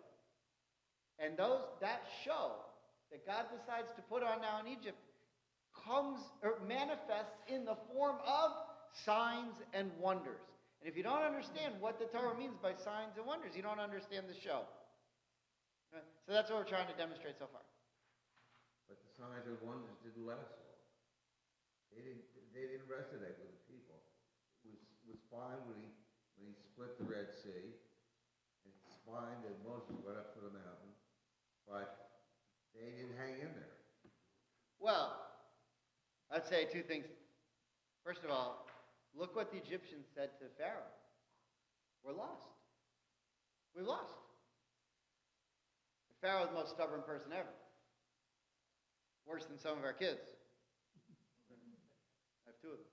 And that show that God decides to put on now in Egypt manifests in the form of signs and wonders. And if you don't understand what the Torah means by signs and wonders, you don't understand the show. Right? So that's what we're trying to demonstrate so far. But the signs and wonders didn't last long. They didn't resonate with the people. It was fine when he split the Red Sea. It's fine that Moses went up to the mountain, but they didn't hang in there. Well, I'd say two things. First of all, look what the Egyptians said to Pharaoh. We're lost. We've lost. Pharaoh's the most stubborn person ever. Worse than some of our kids. I have two of them.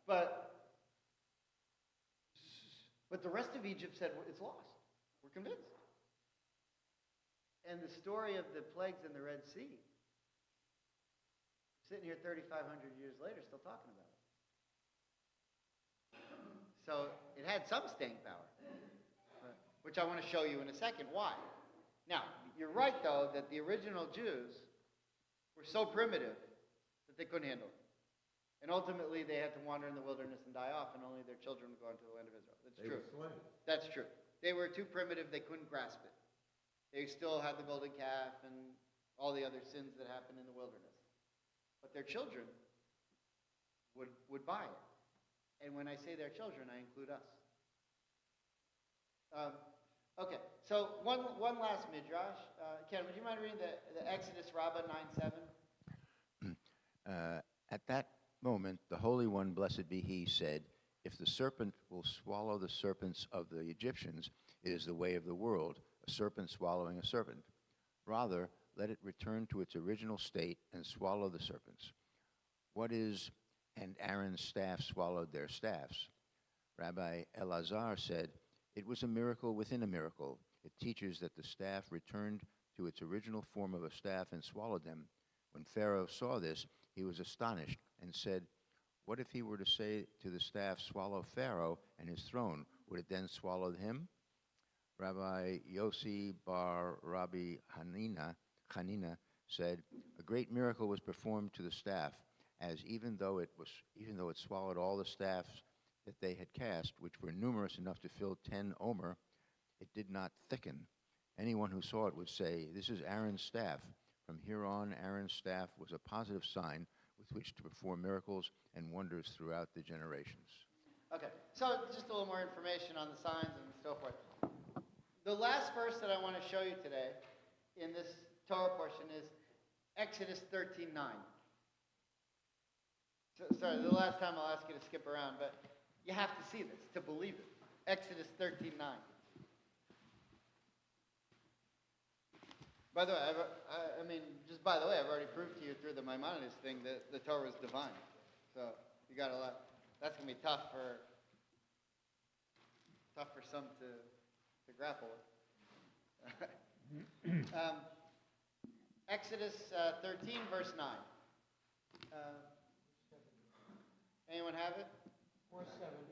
But the rest of Egypt said, it's lost. We're convinced. And the story of the plagues in the Red Sea, sitting here 3,500 years later, still talking about it. So it had some staying power, which I want to show you in a second. Why? Now, you're right, though, that the original Jews were so primitive that they couldn't handle it. And ultimately, they had to wander in the wilderness and die off, and only their children would go into the land of Israel. That's true. That's true. They were too primitive. They couldn't grasp it. They still had the golden calf and all the other sins that happened in the wilderness. But their children would buy it. And when I say their children, I include us. Okay, so one last midrash. Ken, would you mind reading the Exodus Rabbah 9:7? At that moment, the Holy One, blessed be He, said, if the serpent will swallow the serpents of the Egyptians, it is the way of the world, a serpent swallowing a serpent. Rather, let it return to its original state and swallow the serpents. What is, and Aaron's staff swallowed their staffs? Rabbi Elazar said, it was a miracle within a miracle. It teaches that the staff returned to its original form of a staff and swallowed them. When Pharaoh saw this, he was astonished and said, what if he were to say to the staff, swallow Pharaoh and his throne? Would it then swallow him? Rabbi Yossi bar Rabbi Hanina said, a great miracle was performed to the staff, as even though it swallowed all the staffs that they had cast, which were numerous enough to fill 10 omer, it did not thicken. Anyone who saw it would say, this is Aaron's staff. From here on, Aaron's staff was a positive sign with which to perform miracles and wonders throughout the generations. Okay, so just a little more information on the signs and so forth. The last verse that I want to show you today in this Torah portion is Exodus 13:9. Sorry, the last time I'll ask you to skip around, but you have to see this to believe it. Exodus 13:9. By the way, just by the way, I've already proved to you through the Maimonides thing that the Torah is divine. So you got a lot. That's gonna be tough for some to grapple with. Exodus 13, verse 9. Anyone have it? 4:7.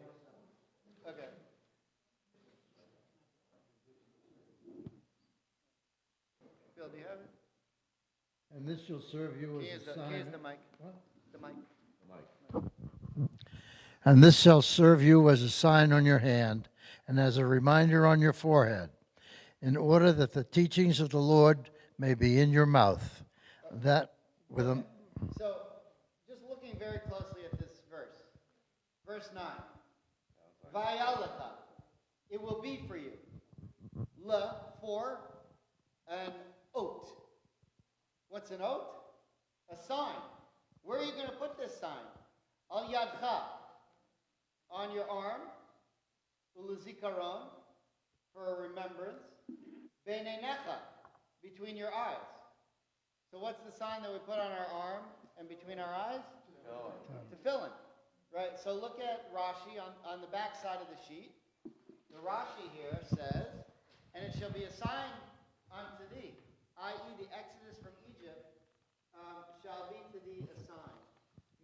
Okay. Bill, do you have it? And this shall serve you Here's as a the sign. mic. What? The mic. And this shall serve you as a sign on your hand and as a reminder on your forehead, in order that the teachings of the Lord may be in your mouth. That with a So, just looking very closely at this verse. Verse 9. Vayalecha. It will be for you. Le, for, an oat. What's an oat? A sign. Where are you going to put this sign? Al yadcha. On your arm. Ulazikaron. For a remembrance. Beinenecha. Between your eyes. So what's the sign that we put on our arm and between our eyes? Tefillin. Right? So look at Rashi on the back side of the sheet. The Rashi here says, and it shall be a sign unto thee, i.e. the Exodus from Egypt shall be to thee a sign.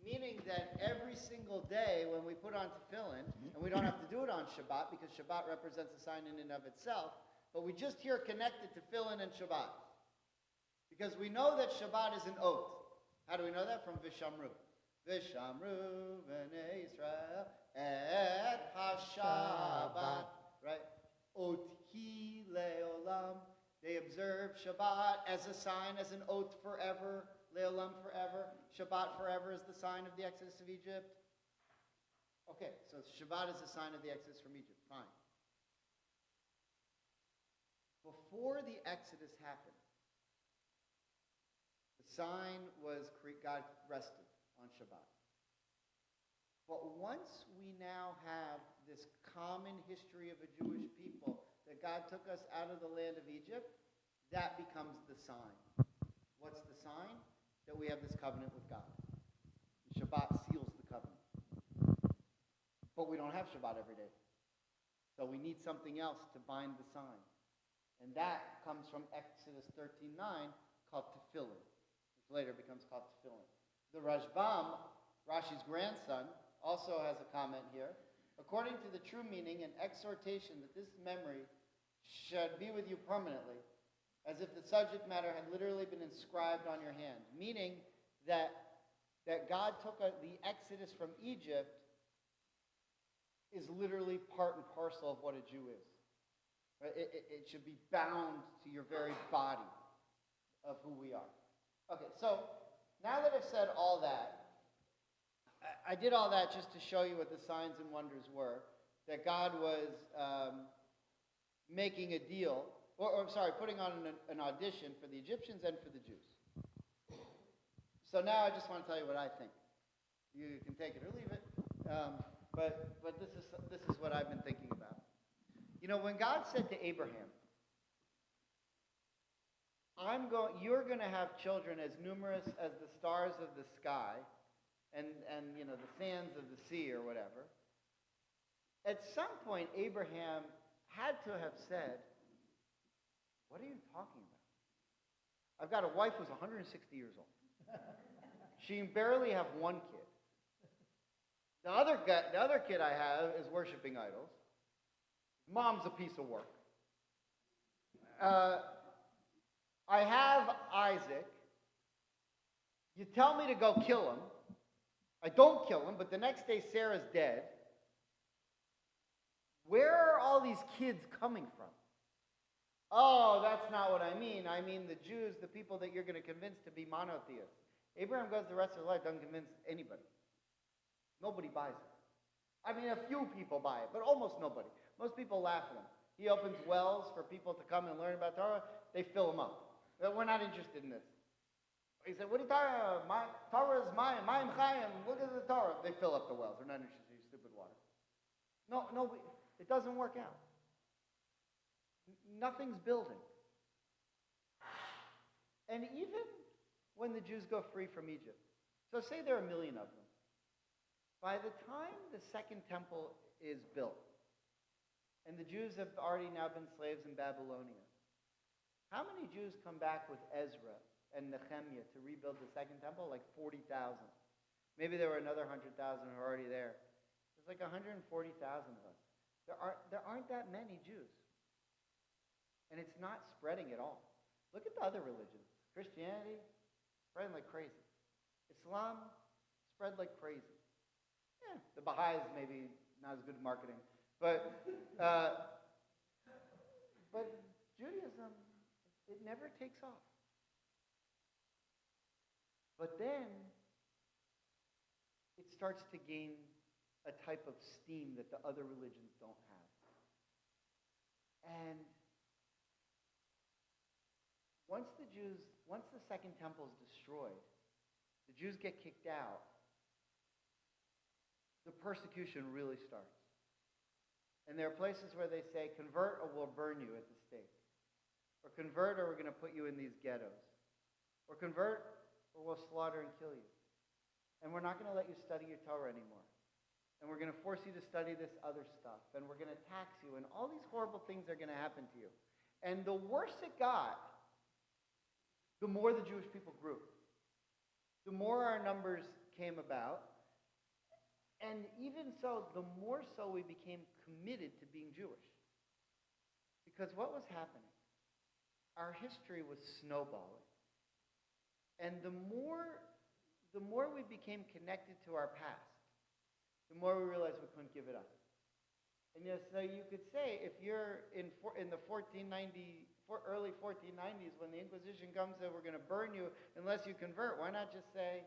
Meaning that every single day when we put on tefillin, and we don't have to do it on Shabbat because Shabbat represents a sign in and of itself, but we just here connected tefillin and Shabbat. Because we know that Shabbat is an oath. How do we know that? From Vishamru. Vishamru b'nei Israel et ha-Shabbat. Right? Oti leolam. They observe Shabbat as a sign, as an oath forever. Leolam forever. Shabbat forever is the sign of the Exodus of Egypt. Okay, so Shabbat is a sign of the Exodus from Egypt. Fine. Before the Exodus happened, sign was God rested on Shabbat. But once we now have this common history of a Jewish people that God took us out of the land of Egypt, that becomes the sign. What's the sign? That we have this covenant with God. And Shabbat seals the covenant. But we don't have Shabbat every day. So we need something else to bind the sign. And that comes from Exodus 13:9 called tefillin. Later becomes called tefillin. The Rashbam, Rashi's grandson, also has a comment here. According to the true meaning and exhortation that this memory should be with you permanently, as if the subject matter had literally been inscribed on your hand. Meaning that God took the Exodus from Egypt is literally part and parcel of what a Jew is. Right? It should be bound to your very body of who we are. Okay, so now that I've said all that, I did all that just to show you what the signs and wonders were, that God was making a deal, putting on an audition for the Egyptians and for the Jews. So now I just want to tell you what I think. You can take it or leave it, but this is what I've been thinking about. You know, when God said to Abraham, you're going to have children as numerous as the stars of the sky and you know, the sands of the sea or whatever. At some point, Abraham had to have said, what are you talking about? I've got a wife who's 160 years old. She barely have one kid. The other kid I have is worshiping idols. Mom's a piece of work. I have Isaac. You tell me to go kill him. I don't kill him, but the next day Sarah's dead. Where are all these kids coming from? Oh, that's not what I mean. I mean the Jews, the people that you're going to convince to be monotheists. Abraham goes the rest of his life, doesn't convince anybody. Nobody buys it. I mean, a few people buy it, but almost nobody. Most people laugh at him. He opens wells for people to come and learn about Torah. They fill them up. We're not interested in this. He said, what are you talking about? Torah is mine. Mine chayim. Look at the Torah. they fill up the wells. They're not interested in stupid water. No, it doesn't work out. Nothing's building. And even when the Jews go free from Egypt, so say there are 1 million of them. By the time the second temple is built, and the Jews have already now been slaves in Babylonia, how many Jews come back with Ezra and Nehemiah to rebuild the second temple? Like 40,000. Maybe there were another 100,000 who are already there. There's like 140,000 of us. There aren't that many Jews. And it's not spreading at all. Look at the other religions. Christianity, spreading like crazy. Islam, spread like crazy. Yeah, the Baha'is maybe not as good marketing. But Judaism, it never takes off. But then it starts to gain a type of steam that the other religions don't have. And once the second temple is destroyed, the Jews get kicked out, the persecution really starts. And there are places where they say, convert or we'll burn you at the stake. Or convert or we're going to put you in these ghettos. Or convert or we'll slaughter and kill you. And we're not going to let you study your Torah anymore. And we're going to force you to study this other stuff. And we're going to tax you. And all these horrible things are going to happen to you. And the worse it got, the more the Jewish people grew. The more our numbers came about. And even so, the more so we became committed to being Jewish. Because what was happening? Our history was snowballing. And the more we became connected to our past, the more we realized we couldn't give it up. And so you could say, if you're in the early 1490s, when the Inquisition comes and we're going to burn you unless you convert, why not just say,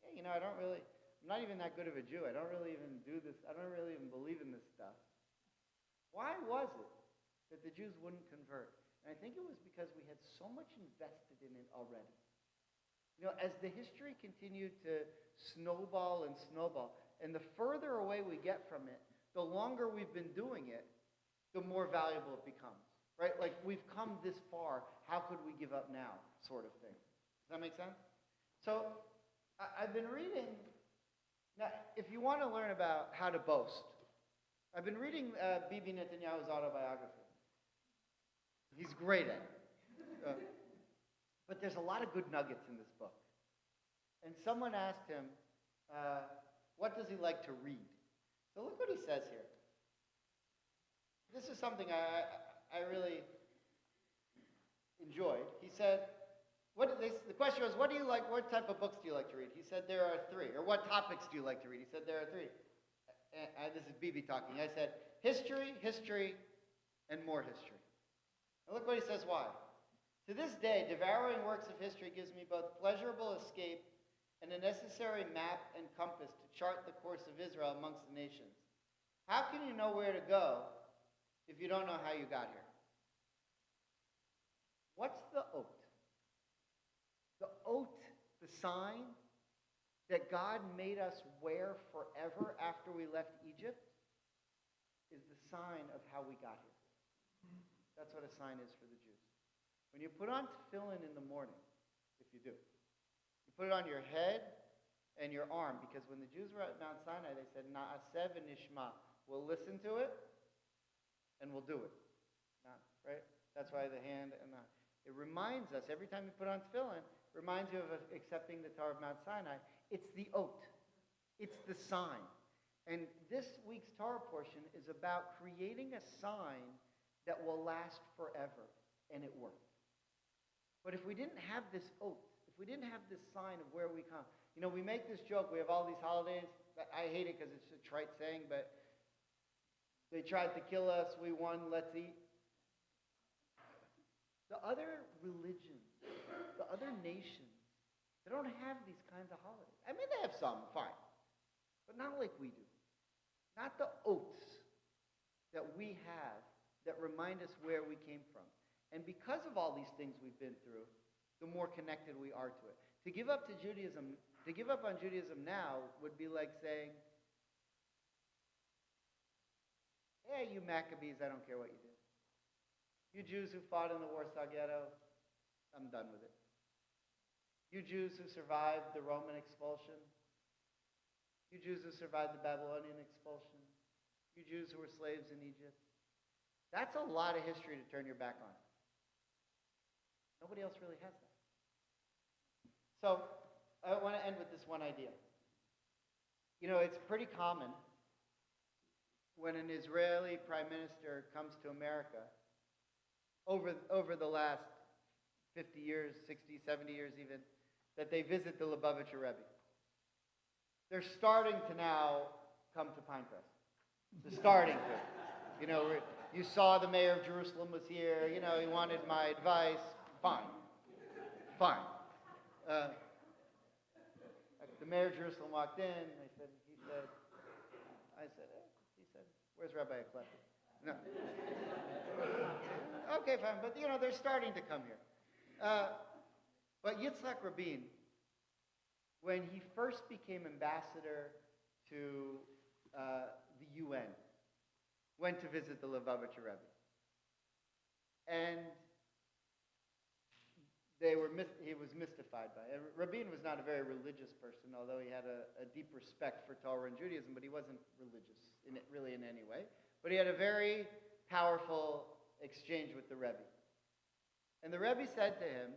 hey, I'm not even that good of a Jew. I don't really even do this. I don't really even believe in this stuff. Why was it that the Jews wouldn't convert? And I think it was because we had so much invested in it already. As the history continued to snowball and snowball, and the further away we get from it, the longer we've been doing it, the more valuable it becomes, right? Like, we've come this far, how could we give up now, sort of thing. Does that make sense? So, I've been reading, now, if you want to learn about how to boast, I've been reading Bibi Netanyahu's autobiography. He's great at it. But there's a lot of good nuggets in this book. And someone asked him, what does he like to read? So look what he says here. This is something I really enjoyed. He said, the question was, what type of books do you like to read? He said, there are 3. Or what topics do you like to read? He said, there are 3. This is Bibi talking. I said, history, and more history. And look what he says why. To this day, devouring works of history gives me both pleasurable escape and a necessary map and compass to chart the course of Israel amongst the nations. How can you know where to go if you don't know how you got here? What's the oath? The oath, the sign that God made us wear forever after we left Egypt, is the sign of how we got here. That's what a sign is for the Jews. When you put on tefillin in the morning, if you do, you put it on your head and your arm, because when the Jews were at Mount Sinai, they said, Na'aseh v'nishma. We'll listen to it and we'll do it. Right? That's why the hand and the... It reminds us, every time you put on tefillin, reminds you of accepting the Torah of Mount Sinai. It's the oath. It's the sign. And this week's Torah portion is about creating a sign that will last forever. And it worked. But if we didn't have this oath, if we didn't have this sign of where we come, we make this joke, we have all these holidays. I hate it because it's a trite saying, but they tried to kill us, we won, let's eat. The other religions, the other nations, they don't have these kinds of holidays. I mean, they have some, fine, but not like we do. Not the oaths that we have that remind us where we came from. And because of all these things we've been through, the more connected we are to it. To give up to Judaism To give up on Judaism now would be like saying, hey, you Maccabees, I don't care what you did. You Jews who fought in the Warsaw Ghetto, I'm done with it. You Jews who survived the Roman expulsion, you Jews who survived the Babylonian expulsion, you Jews who were slaves in Egypt. That's a lot of history to turn your back on. Nobody else really has that. So I want to end with this one idea. You know, it's pretty common when an Israeli prime minister comes to America over the last 50 years, 60, 70 years even, that they visit the Lubavitcher Rebbe. They're starting to now come to Pinecrest. They're starting to. You know, you saw the mayor of Jerusalem was here. You know, he wanted my advice. Fine. Fine. The mayor of Jerusalem walked in. He said, where's Rabbi Eclectic? No. Okay, fine. But, you know, they're starting to come here. But Yitzhak Rabin, when he first became ambassador to the UN, went to visit the Lubavitcher Rebbe. And he was mystified by it. Rabin was not a very religious person, although he had a deep respect for Torah and Judaism, but he wasn't religious really in any way. But he had a very powerful exchange with the Rebbe. And the Rebbe said to him,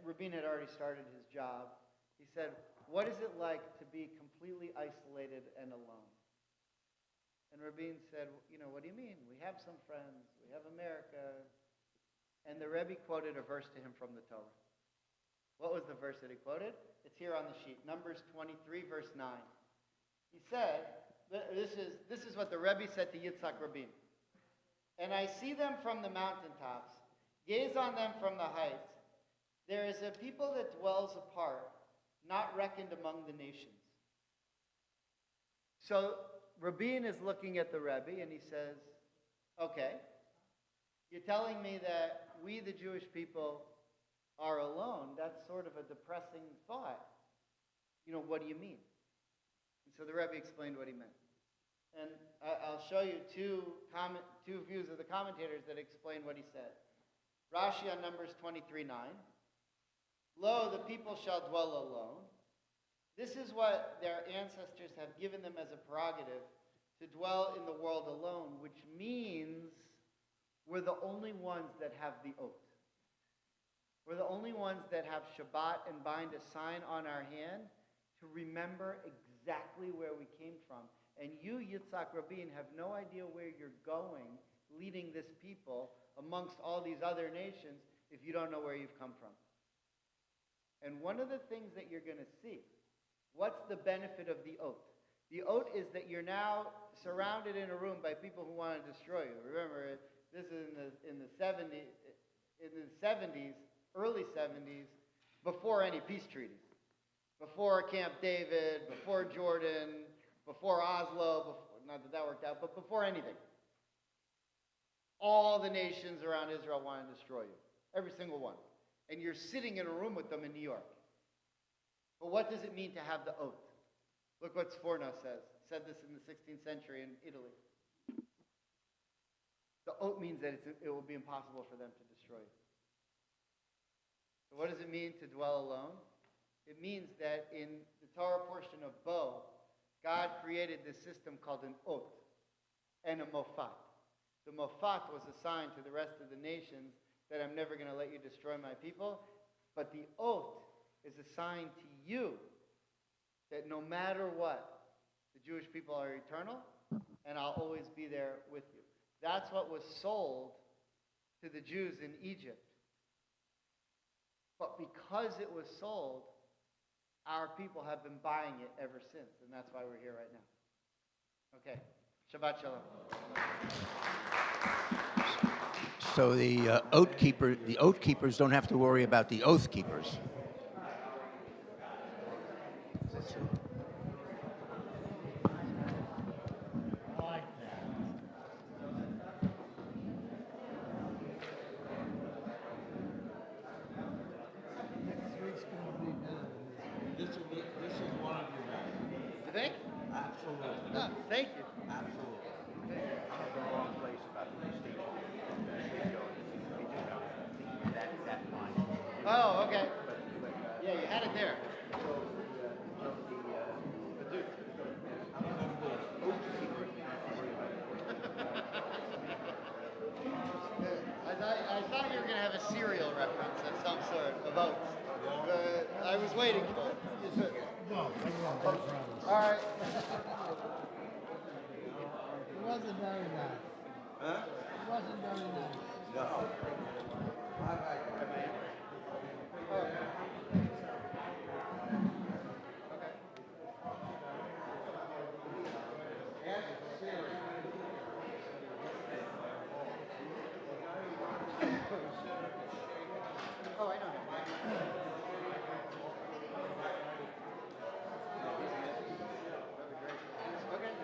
Rabin had already started his job. He said, what is it like to be completely isolated and alone? And Rabin said, you know, what do you mean? We have some friends. We have America. And the Rebbe quoted a verse to him from the Torah. What was the verse that he quoted? It's here on the sheet. Numbers 23, verse 9. He said, this is what the Rebbe said to Yitzhak Rabin. And I see them from the mountaintops, gaze on them from the heights. There is a people that dwells apart, not reckoned among the nations. So Rabin is looking at the Rebbe and he says, okay, you're telling me that we, the Jewish people, are alone. That's sort of a depressing thought. You know, what do you mean? And so the Rebbe explained what he meant. And I'll show you two views of the commentators that explain what he said. Rashi on Numbers 23:9. Lo, the people shall dwell alone. This is what their ancestors have given them as a prerogative, to dwell in the world alone, which means we're the only ones that have the oath. We're the only ones that have Shabbat and bind a sign on our hand to remember exactly where we came from. And you, Yitzhak Rabin, have no idea where you're going, leading this people amongst all these other nations, if you don't know where you've come from. And one of the things that you're going to see, what's the benefit of the oath? The oath is that you're now surrounded in a room by people who want to destroy you. Remember, this is in the 70s, early 70s, before any peace treaties, before Camp David, before Jordan, before Oslo, not that worked out, but before anything. All the nations around Israel want to destroy you, every single one. And you're sitting in a room with them in New York. But what does it mean to have the oath? Look what Sforno says. Said this in the 16th century in Italy. The oath means that it will be impossible for them to destroy you. So what does it mean to dwell alone? It means that in the Torah portion of Bo, God created this system called an oath and a mofat. The mofat was a sign to the rest of the nations that I'm never going to let you destroy my people. But the oath is a sign to you that no matter what, the Jewish people are eternal, and I'll always be there with you. That's what was sold to the Jews in Egypt. But because it was sold, our people have been buying it ever since, and that's why we're here right now. Okay, Shabbat Shalom. So the oath keepers don't have to worry about the oath keepers. I thought you were going to have a cereal reference of some sort, of oats. I was waiting for it. No, All right. It wasn't very nice. Huh? It wasn't very nice. No. Oh, I know him. Okay.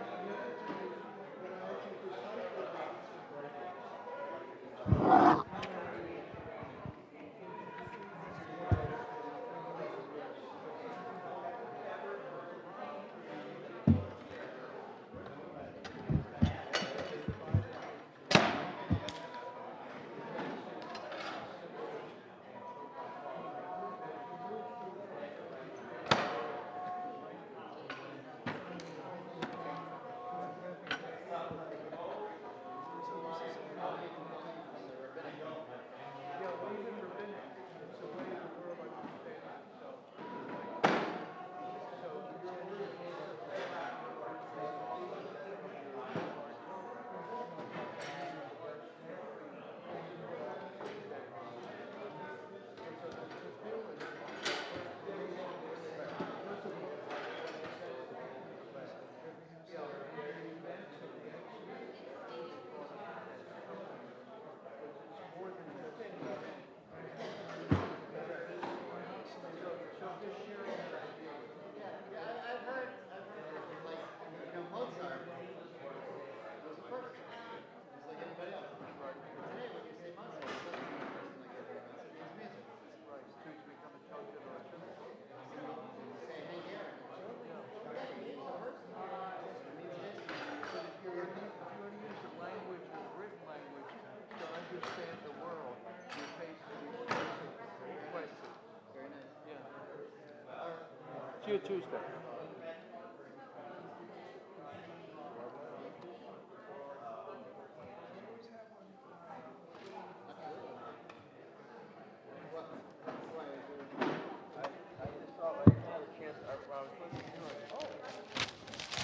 See you Tuesday.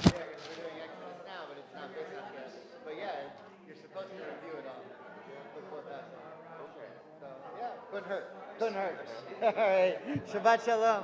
Yeah, because we're doing Exodus now, but it's not big enough yet. But yeah, you're supposed to review it all before passing. Okay. So yeah, couldn't hurt. Couldn't hurt. All right. Shabbat shalom.